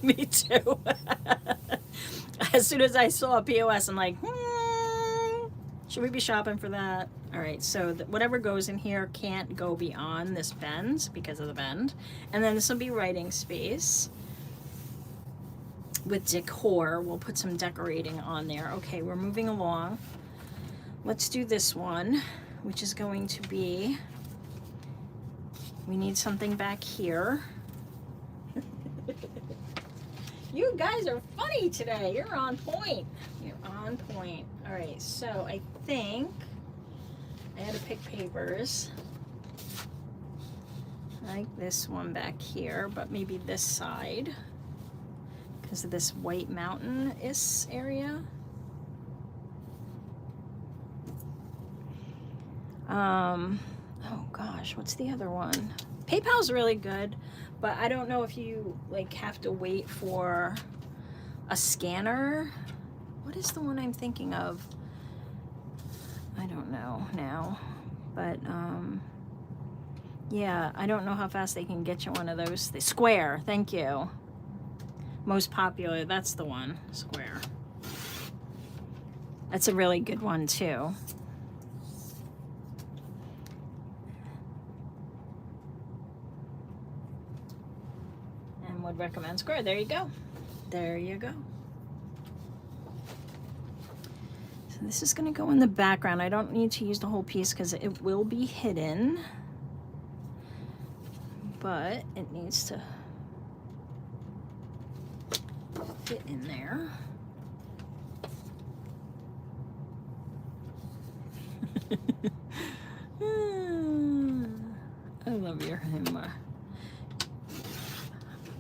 Me too. As soon as I saw POS, I'm like, should we be shopping for that? All right, so whatever goes in here can't go beyond this bend because of the bend. And then this will be writing space with decor. We'll put some decorating on there. Okay, we're moving along. Let's do this one, which is going to be, we need something back here. You guys are funny today. You're on point. You're on point. All right, so I think I had to pick papers. I like this one back here, but maybe this side because of this white mountain-ish area. Oh gosh, what's the other one? PayPal's really good, but I don't know if you like have to wait for a scanner. What is the one I'm thinking of? I don't know now, but yeah, I don't know how fast they can get you one of those. The Square, thank you. Most popular, that's the one, Square. That's a really good one too. Would recommend Square. There you go. There you go. So this is going to go in the background. I don't need to use the whole piece because it will be hidden, but it needs to fit in there. I love your humor.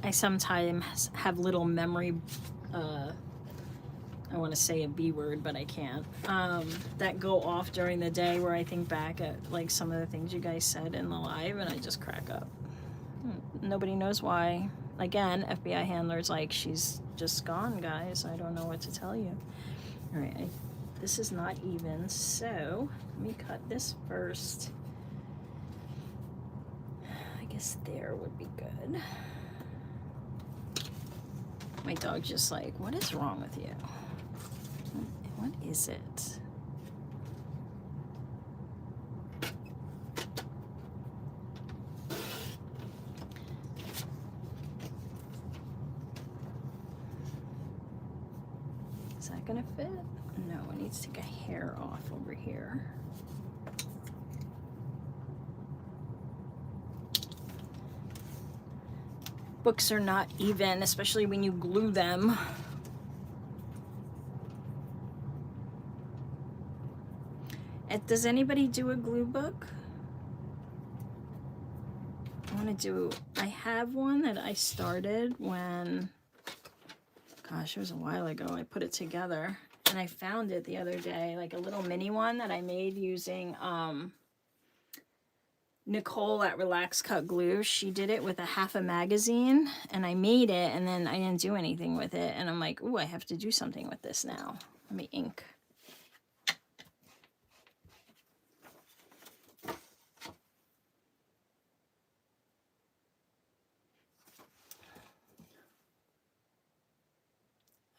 I sometimes have little memory, I want to say a B word, but I can't, that go off during the day where I think back at like some of the things you guys said in the live and I just crack up. Nobody knows why. Again, FBI handler's like, she's just gone, guys. I don't know what to tell you. All right, this is not even, so let me cut this first. I guess there would be good. My dog's just like, what is wrong with you? What is it? Is that gonna fit? No, it needs to get hair off over here. Books are not even, especially when you glue them. Does anybody do a glue book? I have one that I started when, gosh, it was a while ago. I put it together and I found it the other day, like a little mini one that I made using Nicole at Relax Cut Glue. She did it with a half a magazine and I made it and then I didn't do anything with it. And I'm like, ooh, I have to do something with this now. Let me ink.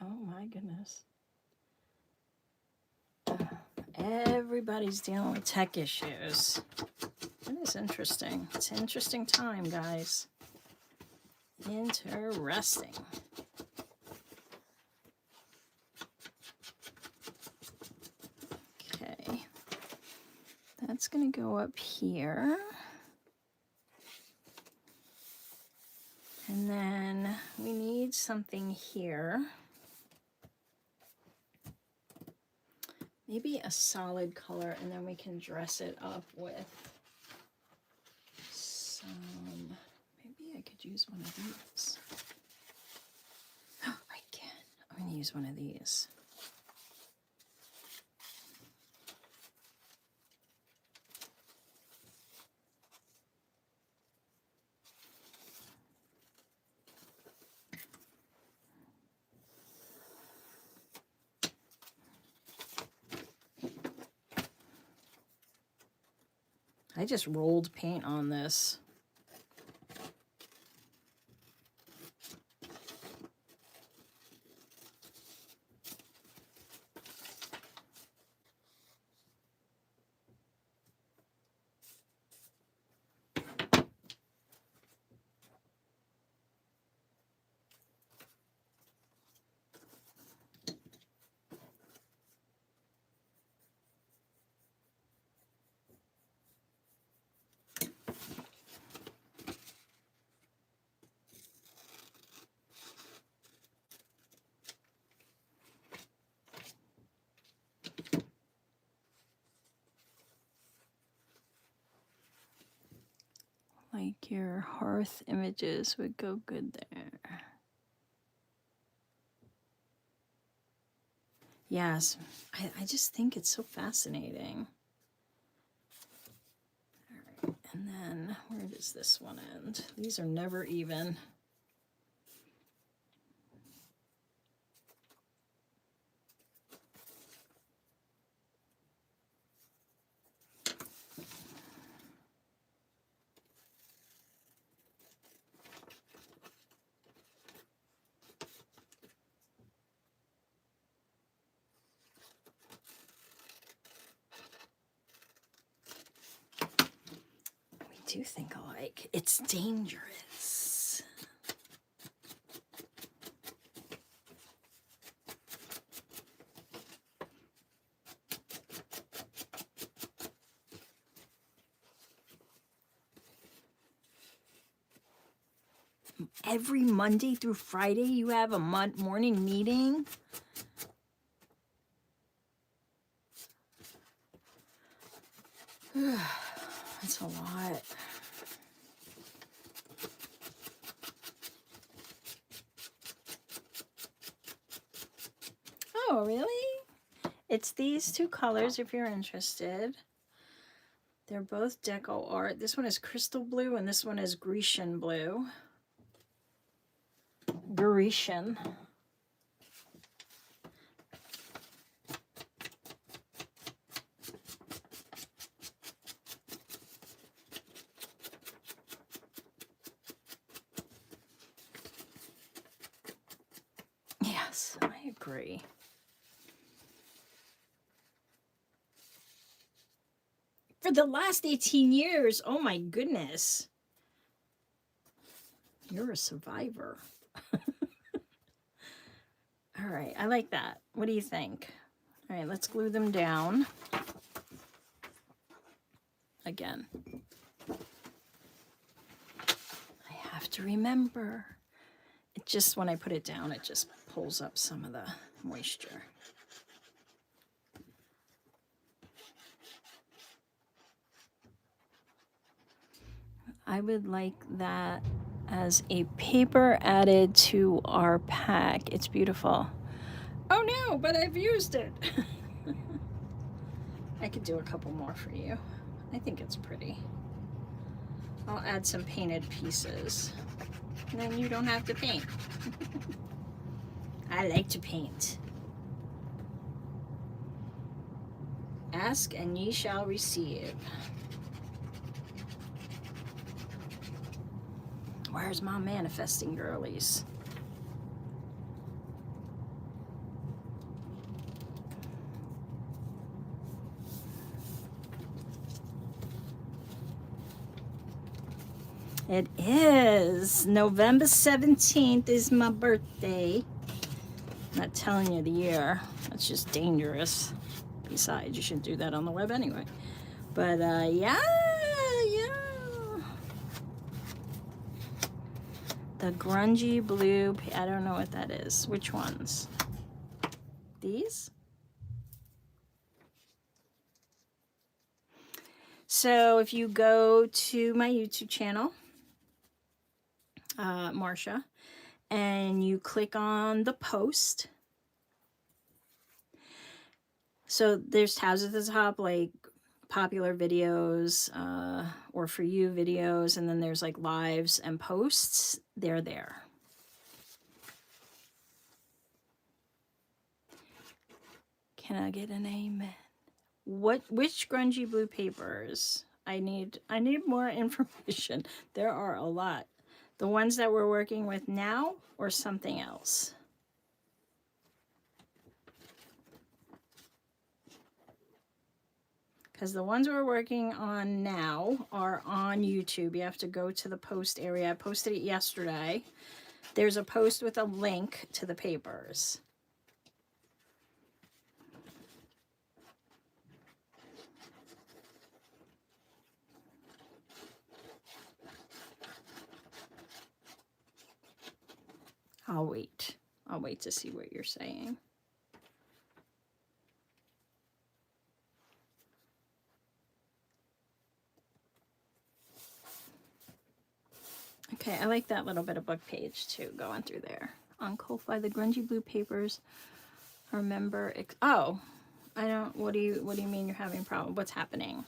Oh my goodness. Everybody's dealing with tech issues. It is interesting. It's an interesting time, guys. Interesting. Okay. That's going to go up here. And then we need something here. Maybe a solid color, and then we can dress it up with some, maybe I could use one of these. Oh, I can. I'm going to use one of these. I just rolled paint on this. Like your hearth images would go good there. Yes, I just think it's so fascinating. All right, and then where does this one end? These are never even. Do think alike. It's dangerous. every Monday through Friday you have a morning meeting? That's a lot. Oh, really? It's these two colors if you're interested. They're both deco art. This one is crystal blue and this one is Grecian blue. Grecian. Yes, I agree. For the last 18 years, oh my goodness. You're a survivor. All right, I like that. What do you think? All right, let's glue them down. Again. I have to remember. It just, when I put it down, it just pulls up some of the moisture. I would like that as a paper added to our pack. It's beautiful. Oh no, but I've used it. I could do a couple more for you. I think it's pretty. I'll add some painted pieces. And then you don't have to paint. I like to paint. Ask and ye shall receive. Where's my manifesting girlies? It is. November 17th is my birthday. I'm not telling you the year. That's just dangerous. Besides, you shouldn't do that on the web anyway. But yeah. The grungy blue, I don't know what that is. Which ones? These? So if you go to my YouTube channel, Marsha, and you click on the post. So there's tabs at the top, like popular videos, or for you videos, and then there's like lives and posts. They're there. Can I get an amen? Which grungy blue papers? I need more information. There are a lot. The ones that we're working with now or something else? Because the ones we're working on now are on YouTube. You have to go to the post area. I posted it yesterday. There's a post with a link to the papers. I'll wait. I'll wait to see what you're saying. Okay, I like that little bit of book page too, going through there. On Ko-Fi, the grungy blue papers. Remember, oh, I don't. What do you mean you're having a problem? What's happening?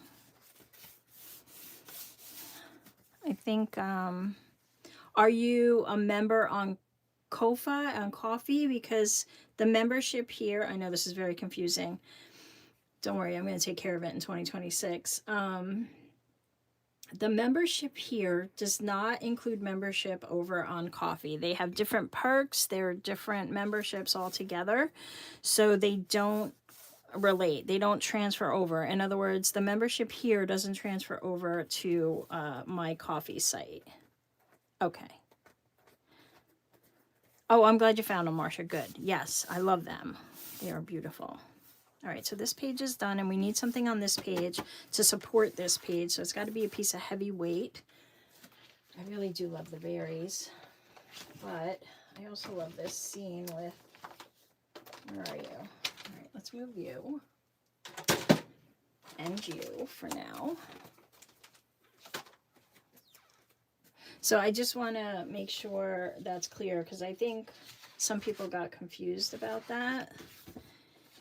I think. Are you a member on Ko-Fi, on Coffee? Because the membership here, I know this is very confusing. Don't worry, I'm going to take care of it in 2026. The membership here does not include membership over on Coffee. They have different perks. They're different memberships altogether. So they don't relate. They don't transfer over. In other words, the membership here doesn't transfer over to my Coffee site. Okay. Oh, I'm glad you found them, Marsha. Good. Yes, I love them. They are beautiful. All right, so this page is done, and we need something on this page to support this page. So it's got to be a piece of heavy weight. I really do love the berries. But I also love this scene with, where are you? All right, let's move you and you for now. So I just want to make sure that's clear, because I think some people got confused about that.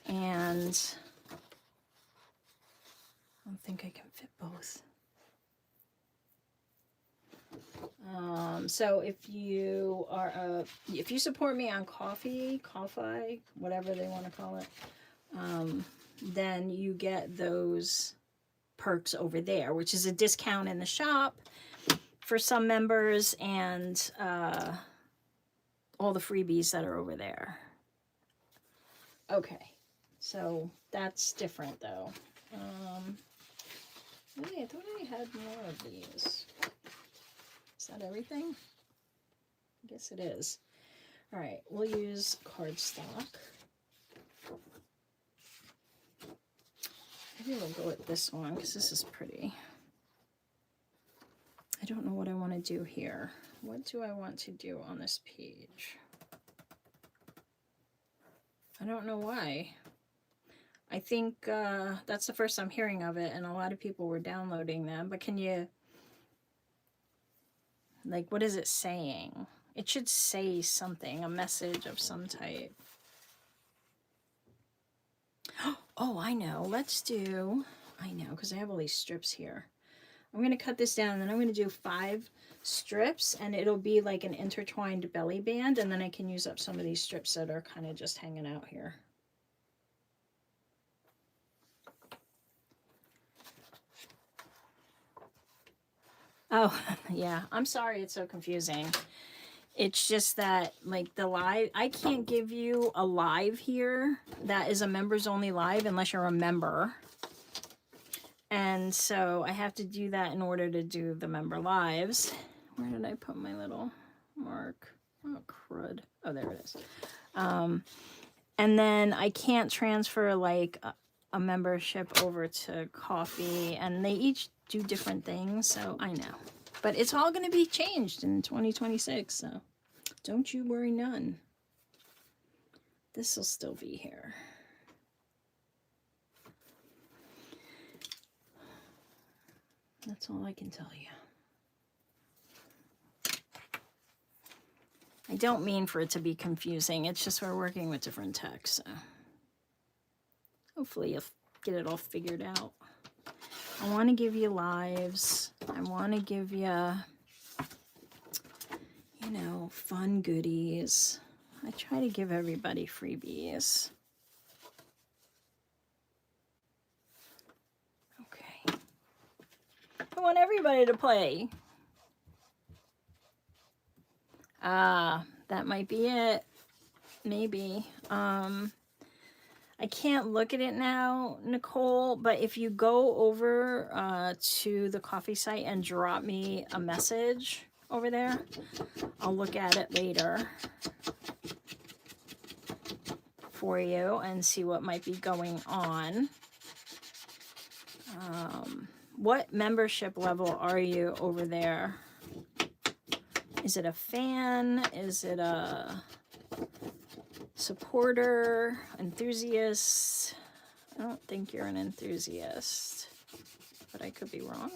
And I don't think I can fit both. So if you are if you support me on Ko-fi, whatever they want to call it, then you get those perks over there, which is a discount in the shop for some members, and all the freebies that are over there. Okay, so that's different though. Really, I thought I had more of these. Is that everything? I guess it is. All right, we'll use cardstock. Maybe we'll go with this one because this is pretty. I don't know what I want to do here. What do I want to do on this page? I don't know why. I think that's the first I'm hearing of it, and a lot of people were downloading them. But can you, like, what is it saying? It should say something, a message of some type. Oh, I know. Let's do, I know, because I have all these strips here. I'm going to cut this down, and then I'm going to do 5 strips, and it'll be like an intertwined belly band, and then I can use up some of these strips that are kind of just hanging out here. Oh, yeah. I'm sorry it's so confusing. It's just that, like, the live, I can't give you a live here that is a members only live unless you're a member. And so I have to do that in order to do the member lives. Where did I put my little mark? Oh, crud. Oh, there it is. And then I can't transfer, like, a membership over to Ko-fi, and they each do different things, so I know. But it's all going to be changed in 2026, so don't you worry none. This will still be here. That's all I can tell you. I don't mean for it to be confusing. It's just we're working with different text, so hopefully you'll get it all figured out. I want to give you lives. I want to give you, you know, fun goodies. I try to give everybody freebies. Okay. I want everybody to play. That might be it. Maybe. I can't look at it now, Nicole, but if you go over to the Ko-fi site and drop me a message over there, I'll look at it later for you and see what might be going on. What membership level are you over there? Is it a fan? Is it a supporter, enthusiast? I don't think you're an enthusiast, but I could be wrong.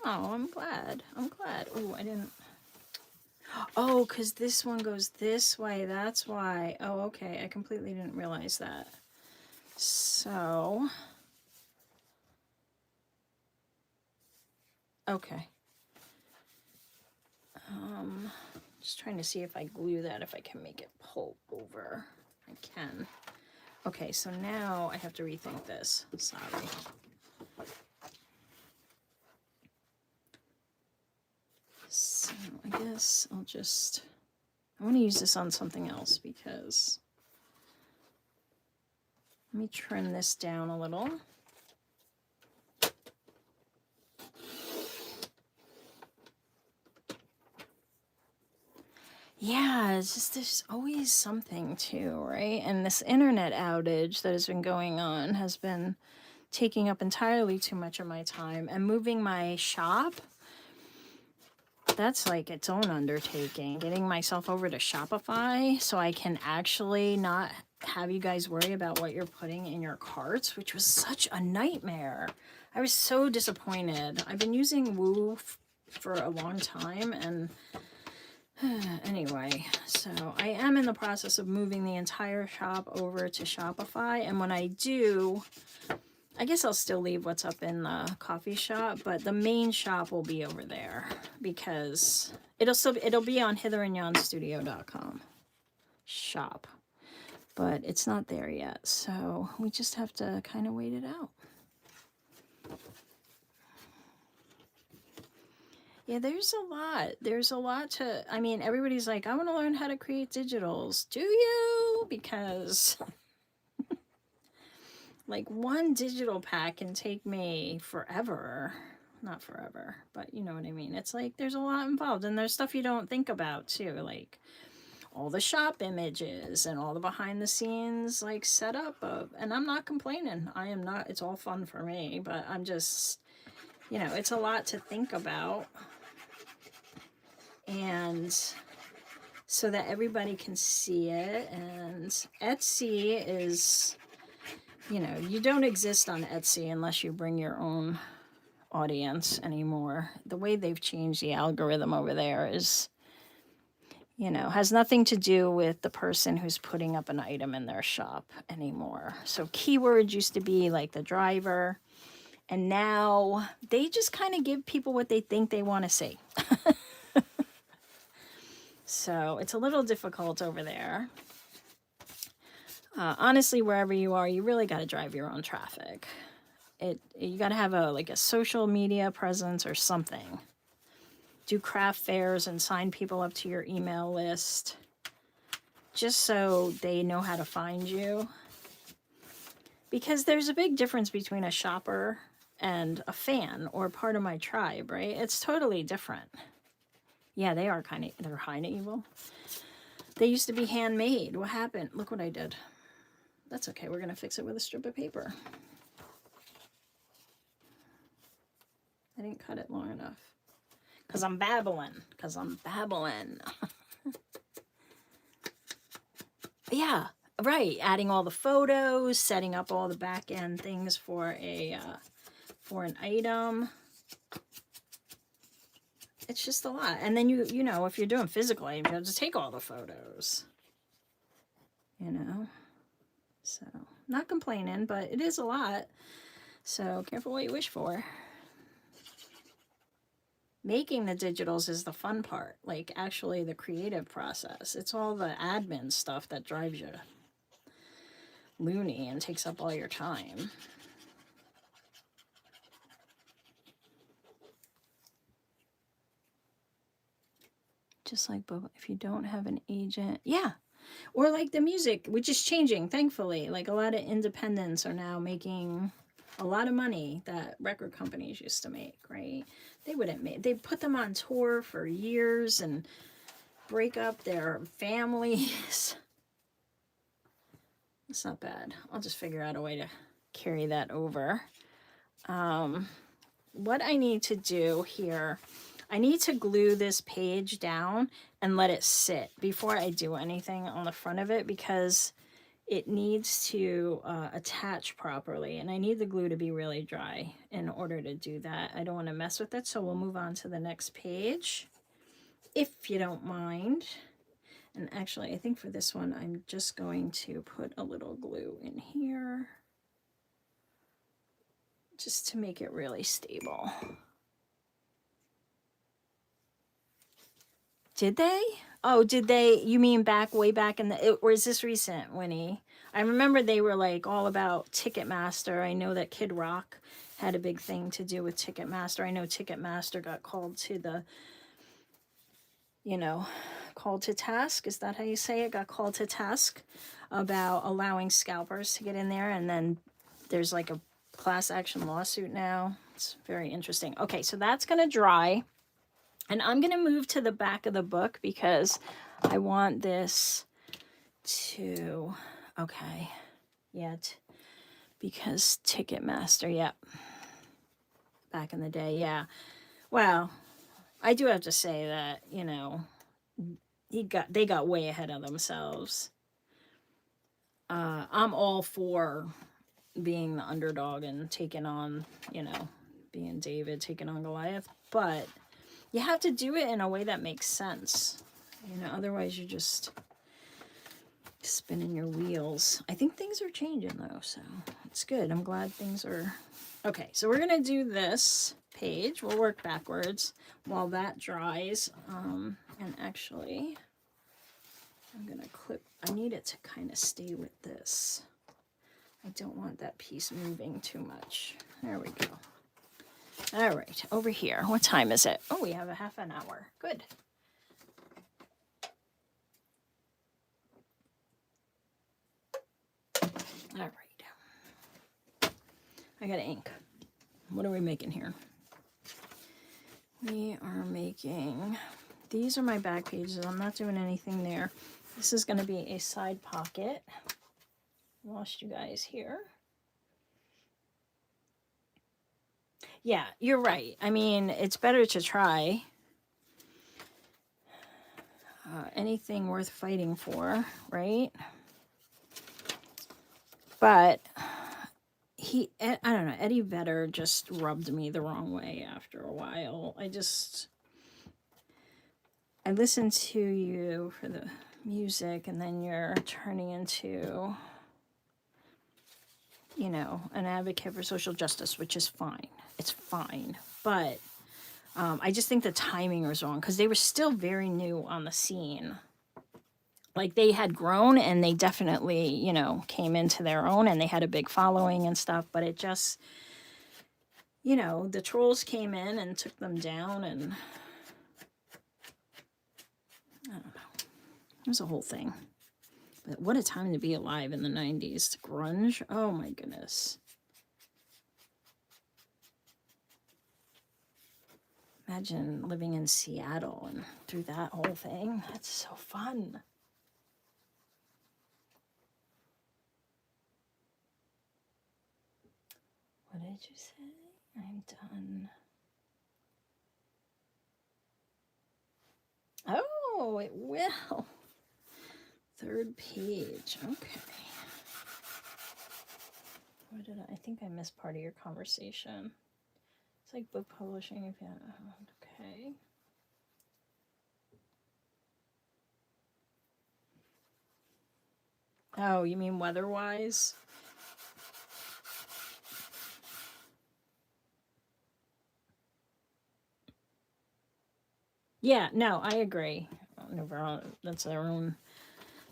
Oh, I'm glad. I'm glad. Oh, I didn't. Oh, because this one goes this way. That's why. Oh, okay. I completely didn't realize that. So, okay. Just trying to see if I glue that, if I can make it pull over. I can. Okay, so now I have to rethink this. Sorry. So I guess I'll just, I want to use this on something else because, let me trim this down a little. Yeah, it's just, there's always something too, right? And this internet outage that has been going on has been taking up entirely too much of my time. And moving my shop, that's like its own undertaking. Getting myself over to Shopify so I can actually not have you guys worry about what you're putting in your carts, which was such a nightmare. I was so disappointed. I've been using Woo for a long time, and anyway, so I am in the process of moving the entire shop over to Shopify, and when I do, I guess I'll still leave what's up in the coffee shop, but the main shop will be over there because it'll be on Hither and Yon Studio.com shop, but it's not there yet, so we just have to kind of wait it out. Yeah, there's a lot. There's a lot to, I mean, everybody's like, I want to learn how to create digitals. Do you? Because like one digital pack can take me forever. Not forever, but you know what I mean. It's like there's a lot involved, and there's stuff you don't think about too, like all the shop images and all the behind the scenes like setup of, and I'm not complaining. I am not, it's all fun for me, but I'm just, you know, it's a lot to think about. And so that everybody can see it. And Etsy is, you know, you don't exist on Etsy unless you bring your own audience anymore. The way they've changed the algorithm over there is, you know, has nothing to do with the person who's putting up an item in their shop anymore. So keywords used to be like the driver, and now they just kind of give people what they think they want to see. So it's a little difficult over there. Honestly, wherever you are, you really got to drive your own traffic. You got to have a social media presence or something. Do craft fairs and sign people up to your email list, just so they know how to find you. Because there's a big difference between a shopper and a fan or part of my tribe, right? It's totally different. Yeah, they're kind of evil. They used to be handmade. What happened? Look what I did. That's okay. We're going to fix it with a strip of paper. I didn't cut it long enough. Because I'm babbling. Yeah, right. Adding all the photos, setting up all the back end things for an item. It's just a lot. And then you know, if you're doing physical items, you have to take all the photos. You know? So, not complaining, but it is a lot. So, careful what you wish for. Making the digitals is the fun part. Like, actually the creative process. It's all the admin stuff that drives you loony and takes up all your time. Just like, if you don't have an agent, yeah. Or like the music, which is changing, thankfully. Like a lot of independents are now making a lot of money that record companies used to make, right? They wouldn't make, they put them on tour for years and break up their families. It's not bad. I'll just figure out a way to carry that over. What I need to do here, I need to glue this page down and let it sit before I do anything on the front of it, because it needs to attach properly, and I need the glue to be really dry in order to do that. I don't want to mess with it, so we'll move on to the next page, if you don't mind. And actually, I think for this one, I'm just going to put a little glue in here, just to make it really stable. Did they? Oh, did they? You mean way back in the, or is this recent, Winnie? I remember they were like all about Ticketmaster. I know that Kid Rock had a big thing to do with Ticketmaster. I know Ticketmaster got called to the, you know, called to task. Is that how you say it? Got called to task about allowing scalpers to get in there. And then there's like a class action lawsuit now. It's very interesting. Okay, so that's going to dry. And I'm going to move to the back of the book because I want this to, okay, because Ticketmaster, yep. Back in the day, yeah. Well, I do have to say that, you know, they got way ahead of themselves. I'm all for being the underdog and taking on, you know, being David, taking on Goliath, but you have to do it in a way that makes sense. You know, otherwise you're just spinning your wheels. I think things are changing though, so it's good. I'm glad things are... Okay, so we're gonna do this page. We'll work backwards while that dries. And actually, I'm gonna clip... I need it to kind of stay with this. I don't want that piece moving too much. There we go. All right, over here. What time is it? Oh, we have a half an hour. Good. All right. I got ink. What are we making here? We are making... These are my back pages. I'm not doing anything there. This is going to be a side pocket. Lost you guys here. Yeah, you're right. I mean, it's better to try. Anything worth fighting for, right? But I don't know, Eddie Vedder just rubbed me the wrong way after a while. I listened to you for the music, and then you're turning into, you know, an advocate for social justice, which is fine. It's fine. But I just think the timing was wrong because they were still very new on the scene. Like, they had grown and they definitely, you know, came into their own and they had a big following and stuff. But it just, you know, the trolls came in and took them down, and I don't know. It was a whole thing. But what a time to be alive in the 90s. Grunge. Oh, my goodness. Imagine living in Seattle and through that whole thing. That's so fun. What did you say? I'm done. Oh, it will. Third page. Okay. What did I think I missed part of your conversation. It's like book publishing. If you, okay. Oh, you mean weather-wise? Yeah, no, I agree.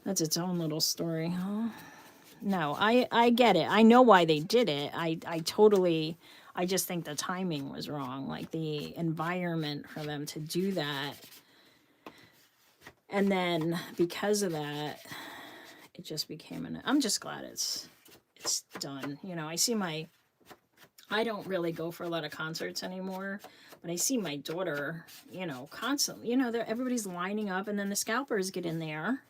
That's its own little story, huh? No, I get it. I know why they did it. I just think the timing was wrong. Like, the environment for them to do that. And then because of that, it just became I'm just glad it's done. You know, I don't really go for a lot of concerts anymore, but I see my daughter, you know, constantly, you know, everybody's lining up, and then the scalpers get in there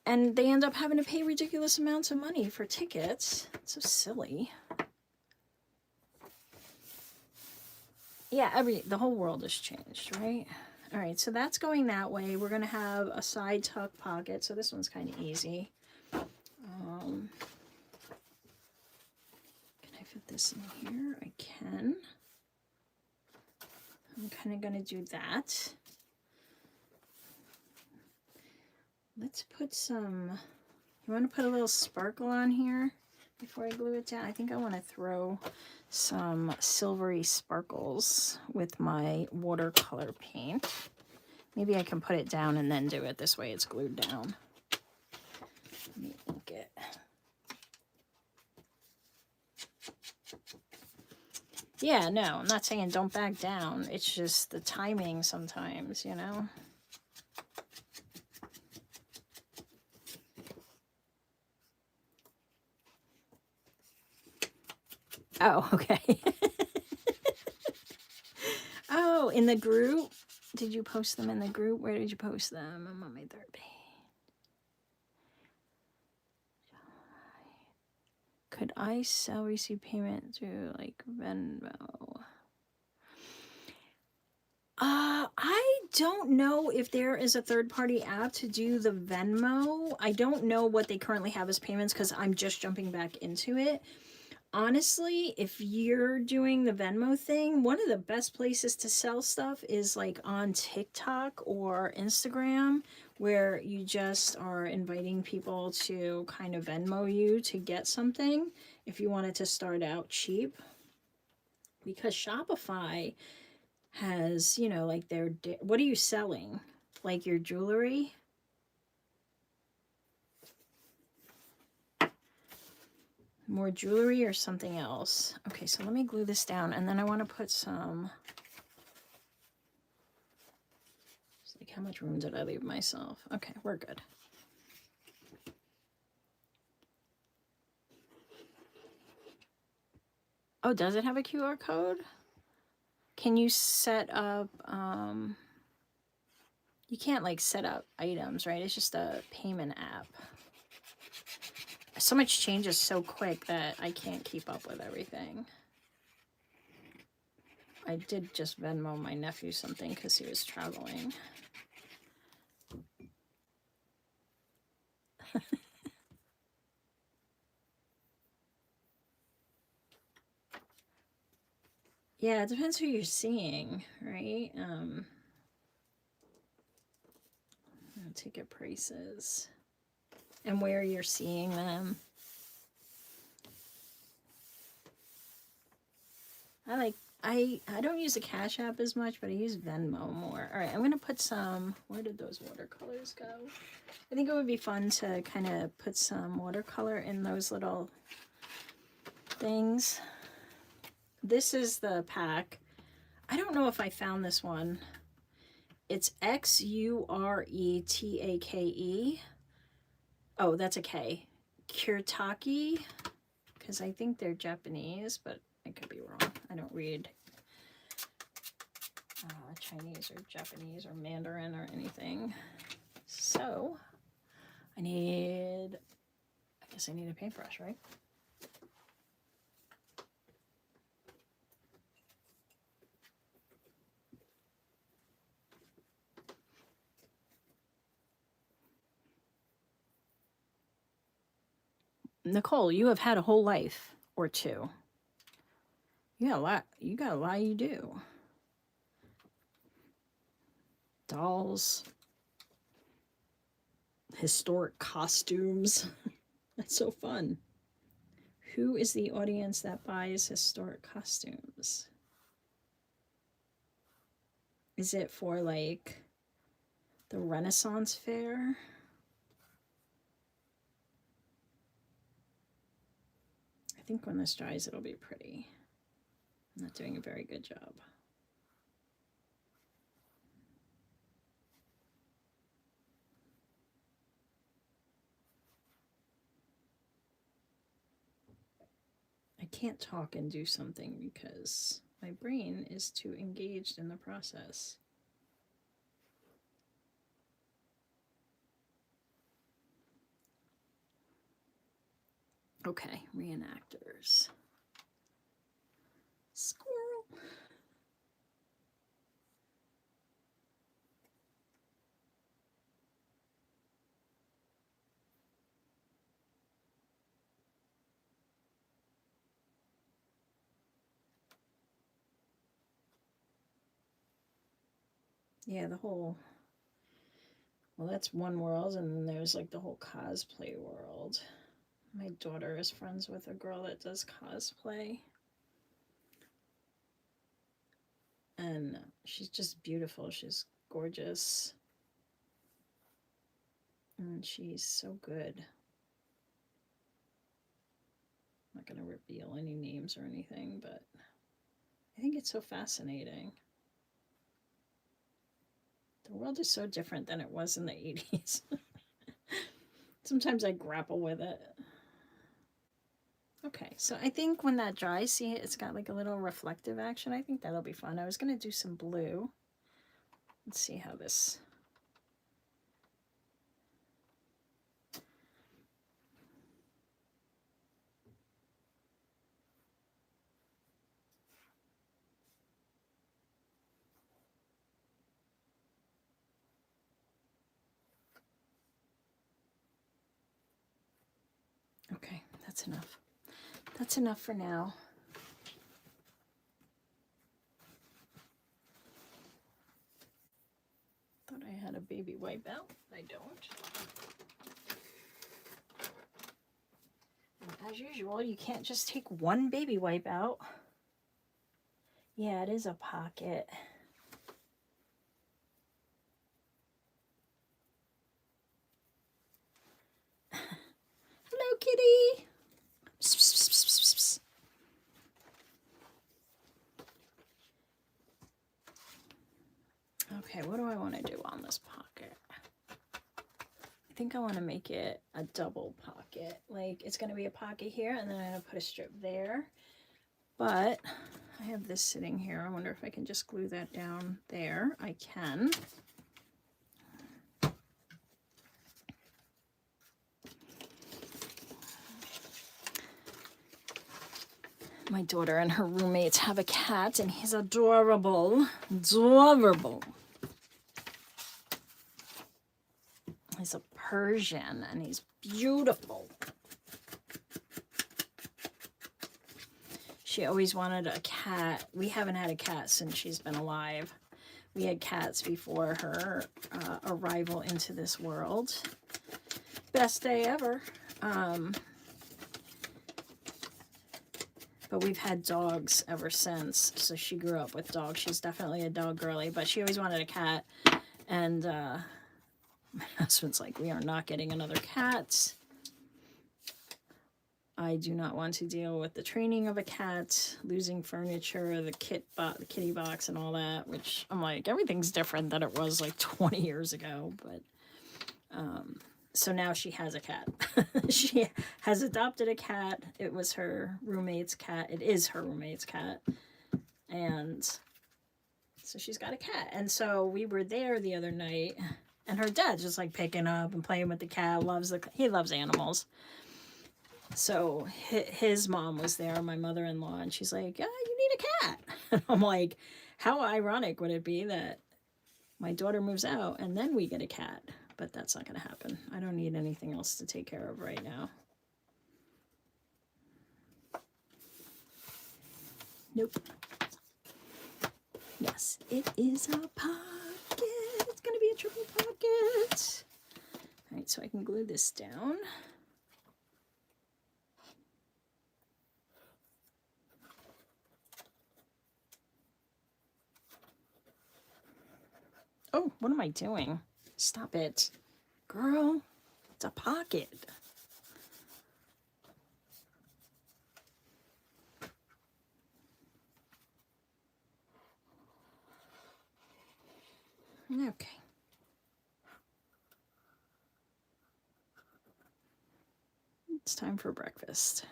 and they end up having to pay ridiculous amounts of money for tickets. It's so silly. Yeah, the whole world has changed, right? All right, so that's going that way. We're going to have a side tuck pocket, so this one's kind of easy. Can I fit this in here? I can. I'm kind of going to do that. Let's put some... You want to put a little sparkle on here before I glue it down? I think I want to throw some silvery sparkles with my watercolor paint. Maybe I can put it down and then do it. This way it's glued down. Let me ink it. Yeah, no, I'm not saying don't back down. It's just the timing sometimes, you know? Oh, okay. Oh, in the group? Did you post them in the group? Where did you post them? I'm on my third page. Could I sell receive payment through like Venmo? I don't know if there is a third-party app to do the Venmo. I don't know what they currently have as payments because I'm just jumping back into it. Honestly, if you're doing the Venmo thing, one of the best places to sell stuff is like on TikTok or Instagram, where you just are inviting people to kind of Venmo you to get something if you wanted to start out cheap. Because Shopify has, you know, like what are you selling? Like your jewelry? More jewelry or something else? Okay, so let me glue this down, and then I want to put some, it's like, how much room did I leave myself? Okay, we're good. Oh, does it have a QR code? Can you set up, you can't like set up items, right? It's just a payment app. So much changes so quick that I can't keep up with everything. I did just Venmo my nephew something because he was traveling. Yeah, it depends who you're seeing, right? Ticket prices and where you're seeing them. I don't use the Cash App as much, but I use Venmo more. All right, I'm gonna put some, where did those watercolors go? I think it would be fun to kind of put some watercolor in those little things. This is the pack. I don't know if I found this one. It's Xuretake. Oh, that's a K. Kirtaki, because I think they're Japanese, but I could be wrong. I don't read Chinese or Japanese or Mandarin or anything. So I guess I need a paintbrush, right? Nicole, you have had a whole life or two. You got a lot. You got a lot you do. Dolls. Historic costumes. That's so fun. Who is the audience that buys historic costumes? Is it for like the Renaissance Fair? I think when this dries, it'll be pretty. I'm not doing a very good job. I can't talk and do something because my brain is too engaged in the process. Okay, reenactors. Squirrel. Yeah, the whole, well, that's one world, and then there's like the whole cosplay world. My daughter is friends with a girl that does cosplay. And she's just beautiful. She's gorgeous. And she's so good. I'm not going to reveal any names or anything, but I think it's so fascinating. The world is so different than it was in the 80s. Sometimes I grapple with it. Okay, so I think when that dries, see, it's got like a little reflective action. I think that'll be fun. I was going to do some blue. Let's see how this... Okay, that's enough. That's enough for now. Thought I had a baby wipe out. I don't. And as usual, you can't just take one baby wipe out. Yeah, it is a pocket. Hello, kitty. Okay, what do I want to do on this pocket? I think I want to make it a double pocket. Like, it's going to be a pocket here, and then I'm going to put a strip there. But I have this sitting here. I wonder if I can just glue that down there. I can. My daughter and her roommates have a cat, and he's adorable. Adorable. He's a Persian, and he's beautiful. She always wanted a cat. We haven't had a cat since she's been alive. We had cats before her arrival into this world. Best day ever. But we've had dogs ever since, so she grew up with dogs. She's definitely a dog girly, but she always wanted a cat. And my husband's like, we are not getting another cat. I do not want to deal with the training of a cat, losing furniture, the kitty box and all that, which I'm like, everything's different than it was like 20 years ago. But so now she has a cat. She has adopted a cat. It was her roommate's cat. It is her roommate's cat. And so she's got a cat. And so we were there the other night, and her dad's just like picking up and playing with the cat. He loves animals. So his mom was there, my mother-in-law, and she's like, yeah, you need a cat. And I'm like, how ironic would it be that my daughter moves out and then we get a cat? But that's not going to happen. I don't need anything else to take care of right now. Nope. Yes, it is a pocket. It's going to be a triple pocket. All right, so I can glue this down. Oh, what am I doing? Stop it. Girl, it's a pocket. Okay. It's time for breakfast.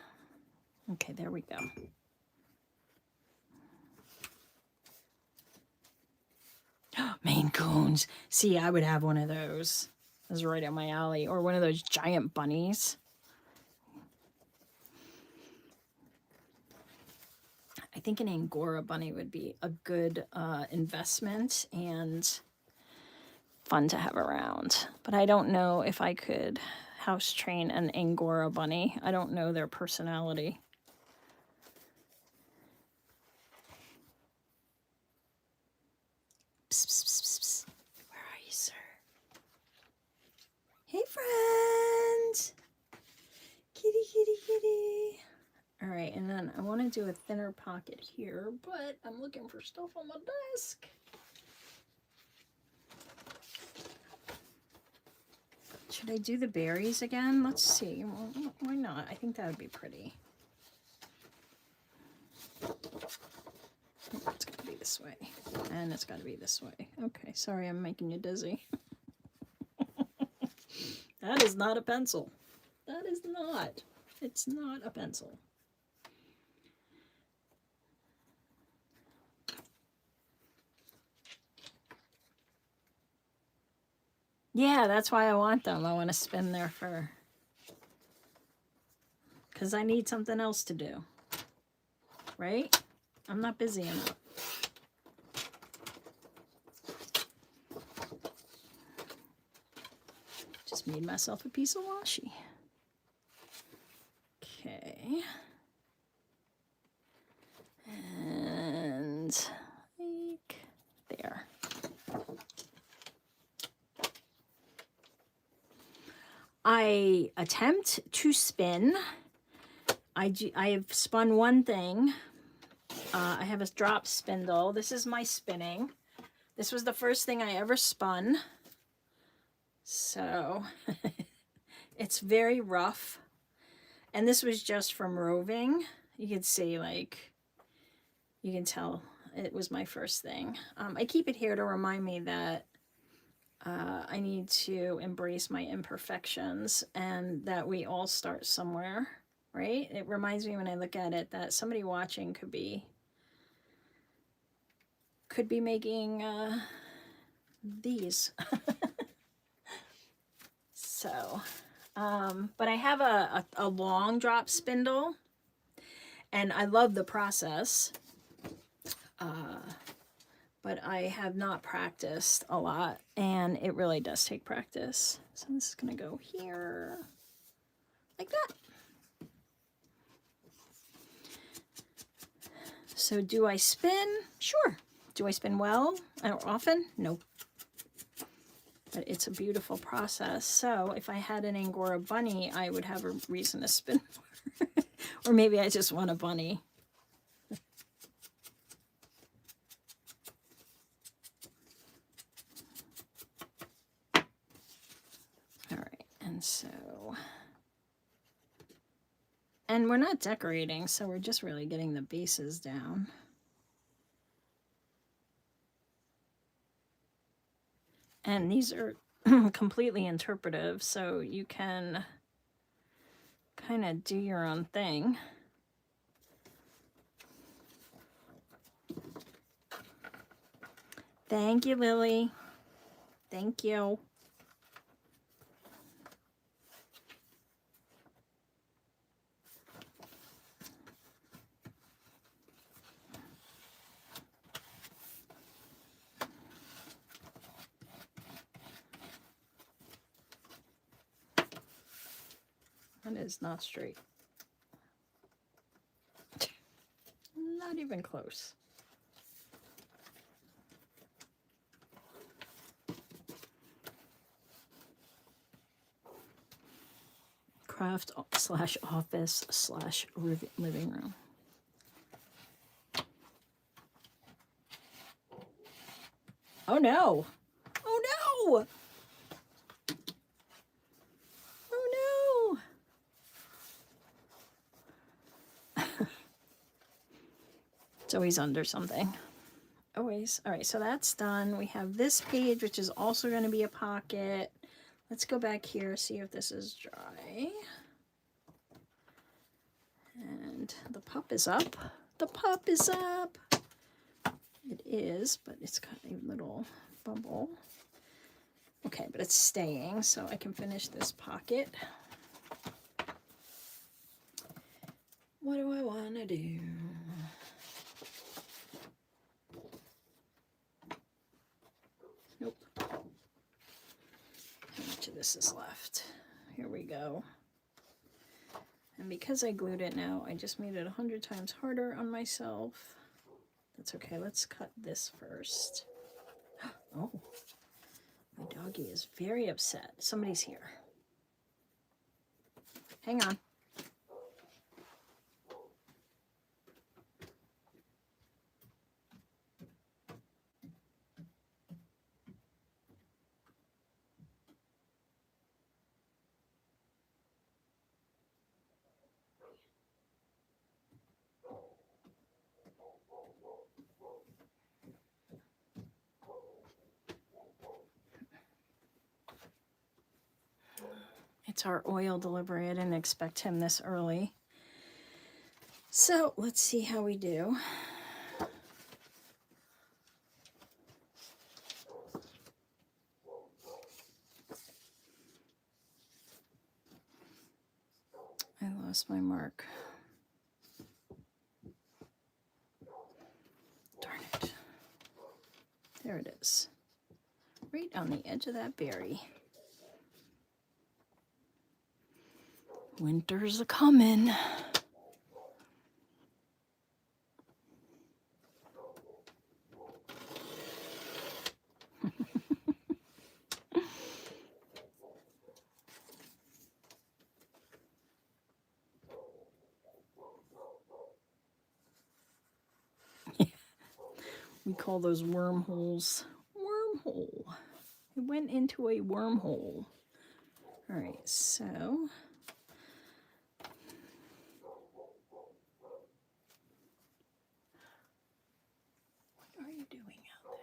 Okay, there we go. Maine Coons. See, I would have one of those. That's right up my alley. Or one of those giant bunnies. I think an Angora bunny would be a good investment and fun to have around. But I don't know if I could house train an Angora bunny. I don't know their personality. Psst, psst, psst, psst. Where are you, sir? Hey, friend. Kitty, kitty, kitty. All right, and then I want to do a thinner pocket here, but I'm looking for stuff on my desk. Should I do the berries again? Let's see. Well, why not? I think that would be pretty. It's got to be this way. And it's got to be this way. Okay, sorry I'm making you dizzy. That is not a pencil. That is not. It's not a pencil. Yeah, that's why I want them. I want to spin their fur. Because I need something else to do. Right? I'm not busy enough. Just made myself a piece of washi. Okay. And like there. I attempt to spin. I have spun one thing. I have a drop spindle. This is my spinning. This was the first thing I ever spun. So it's very rough. And this was just from roving. You can see, like, you can tell it was my first thing. I keep it here to remind me that I need to embrace my imperfections and that we all start somewhere, right? It reminds me when I look at it that somebody watching could be making these. So, but I have a long drop spindle and I love the process. But I have not practiced a lot and it really does take practice. So this is gonna go here like that. So do I spin? Sure. Do I spin well? Often? No. But it's a beautiful process. So if I had an Angora bunny, I would have a reason to spin more. Or maybe I just want a bunny. All right, and so, and we're not decorating, so we're just really getting the bases down. And these are completely interpretive, so you can kind of do your own thing. Thank you, Lily. Thank you. That is not straight. Not even close. Craft / office / living room. Oh no! Oh no! Oh no! It's always under something. Always. All right, so that's done. We have this page, which is also going to be a pocket. Let's go back here, see if this is dry. And the pup is up. The pup is up. It is, but it's got a little bubble. Okay, but it's staying, so I can finish this pocket. What do I want to do? Nope. How much of this is left? Here we go. And because I glued it now, I just made it 100 times harder on myself. That's okay. Let's cut this first. Oh, my doggie is very upset. Somebody's here. Hang on. It's our oil delivery. I didn't expect him this early. So let's see how we do. I lost my mark. Darn it. There it is. Right on the edge of that berry. Winter's a-comin'. We call those wormholes. Wormhole. It went into a wormhole. All right, so what are you doing out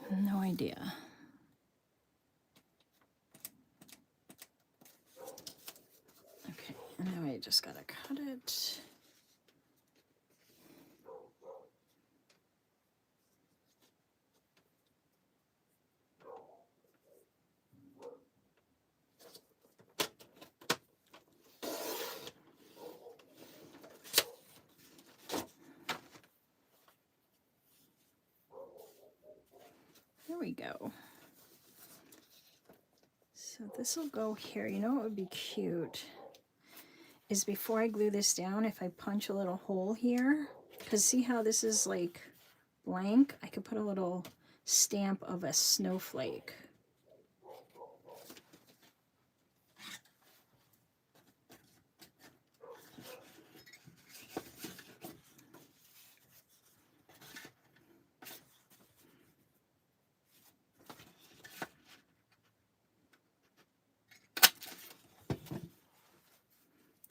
there? No idea. Okay, and now I just gotta cut it. There we go. So this will go here. You know what would be cute is before I glue this down, if I punch a little hole here, because see how this is like blank? I could put a little stamp of a snowflake.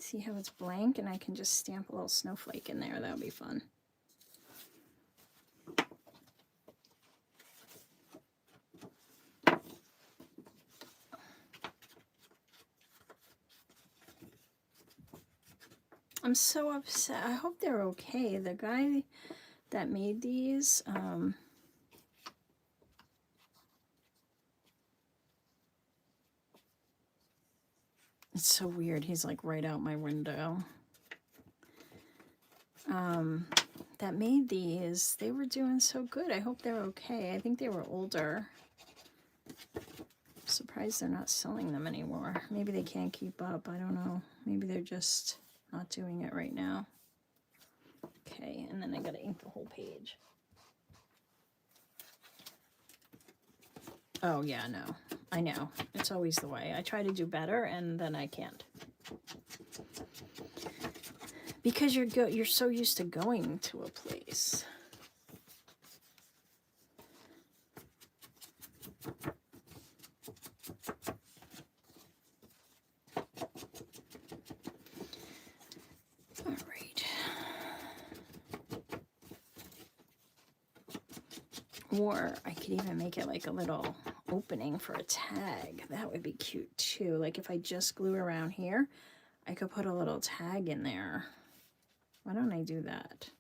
See how it's blank, and I can just stamp a little snowflake in there. That would be fun. I'm so upset. I hope they're okay. The guy that made these, it's so weird. He's like right out my window. That made these, they were doing so good. I hope they're okay. I think they were older. I'm surprised they're not selling them anymore. Maybe they can't keep up. I don't know. Maybe they're just not doing it right now. Okay, and then I gotta ink the whole page. Oh yeah, no. I know. It's always the way. I try to do better and then I can't. Because you're so used to going to a place. All right. Or I could even make it like a little opening for a tag. That would be cute too. Like if I just glue around here, I could put a little tag in there. Why don't I do that?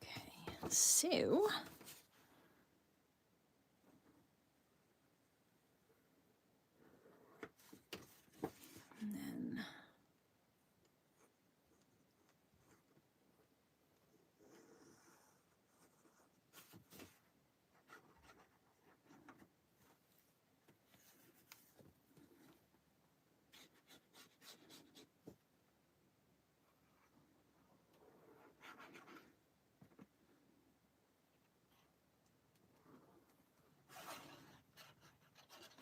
Okay, so and then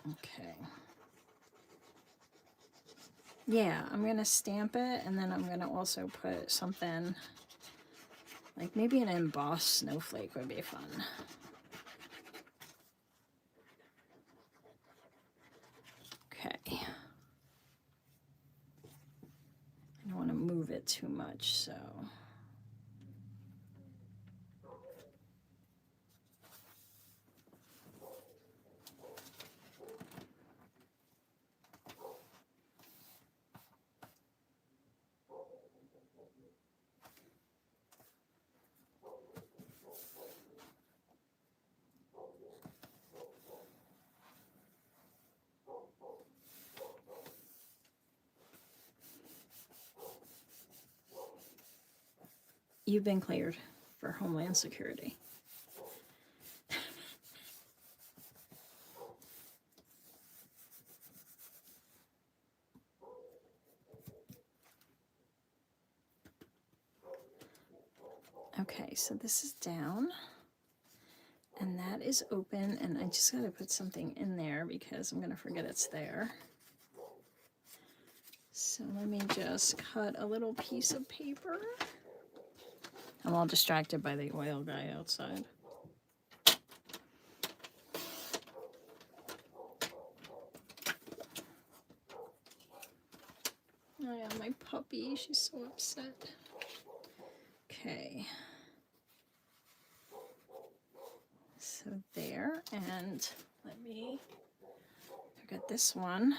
okay. Yeah, I'm going to stamp it, and then I'm going to also put something, like maybe an embossed snowflake would be fun. Okay. I don't want to move it too much, so... You've been cleared for Homeland Security. Okay, so this is down, and that is open, and I just gotta put something in there because I'm gonna forget it's there. So let me just cut a little piece of paper. I'm all distracted by the oil guy outside. Oh yeah, my puppy, she's so upset. Okay. So there, and let me get this one.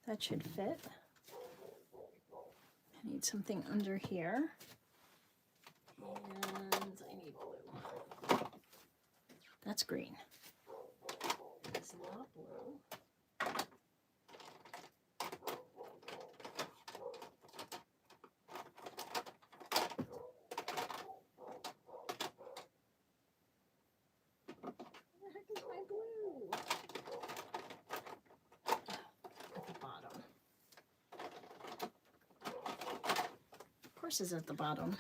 That should fit. I need something under here. And I need blue. That's green. It's not blue. Where the heck is my blue? At the bottom. Of course it's at the bottom.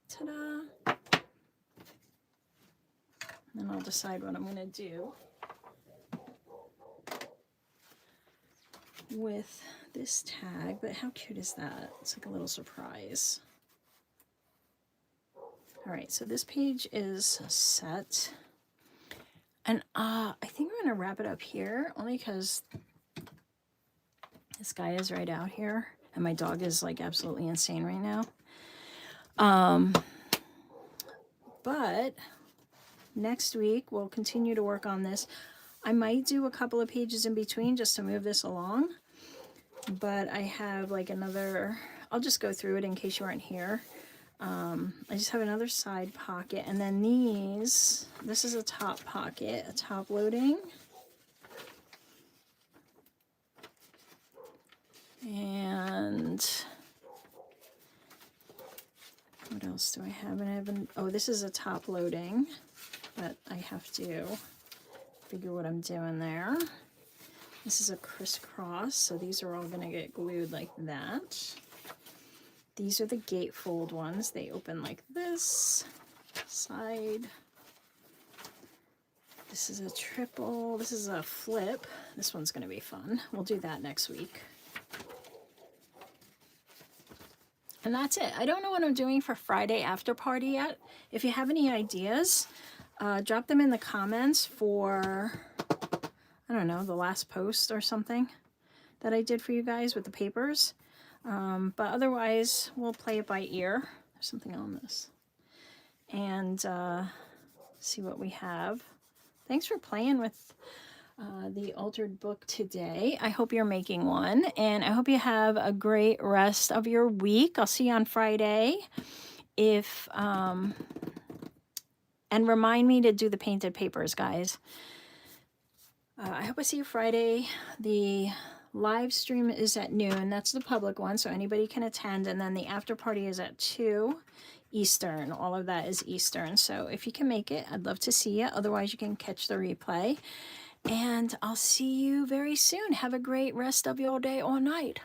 Ta-da! Then I'll decide what I'm going to do with this tag, but how cute is that? It's like a little surprise. All right, so this page is set. And I think I'm going to wrap it up here, only because this guy is right out here, and my dog is like absolutely insane right now. But next week, we'll continue to work on this. I might do a couple of pages in between just to move this along. But I have like another, I'll just go through it in case you aren't here. I just have another side pocket. And then this is a top pocket, a top loading. And what else do I have? Oh, this is a top loading, but I have to figure what I'm doing there. This is a crisscross, so these are all going to get glued like that. These are the gatefold ones. They open like this side. This is a triple. This is a flip. This one's going to be fun. We'll do that next week. And that's it. I don't know what I'm doing for Friday after party yet. If you have any ideas, drop them in the comments for, I don't know, the last post or something that I did for you guys with the papers. But otherwise, we'll play it by ear. There's something on this. And see what we have. Thanks for playing with the altered book today. I hope you're making one, and I hope you have a great rest of your week. I'll see you on Friday. And remind me to do the painted papers, guys. I hope I see you Friday. The live stream is at noon. That's the public one, so anybody can attend. And then the after party is at 2 Eastern. All of that is Eastern. So if you can make it, I'd love to see you. Otherwise, you can catch the replay. And I'll see you very soon. Have a great rest of your day or night.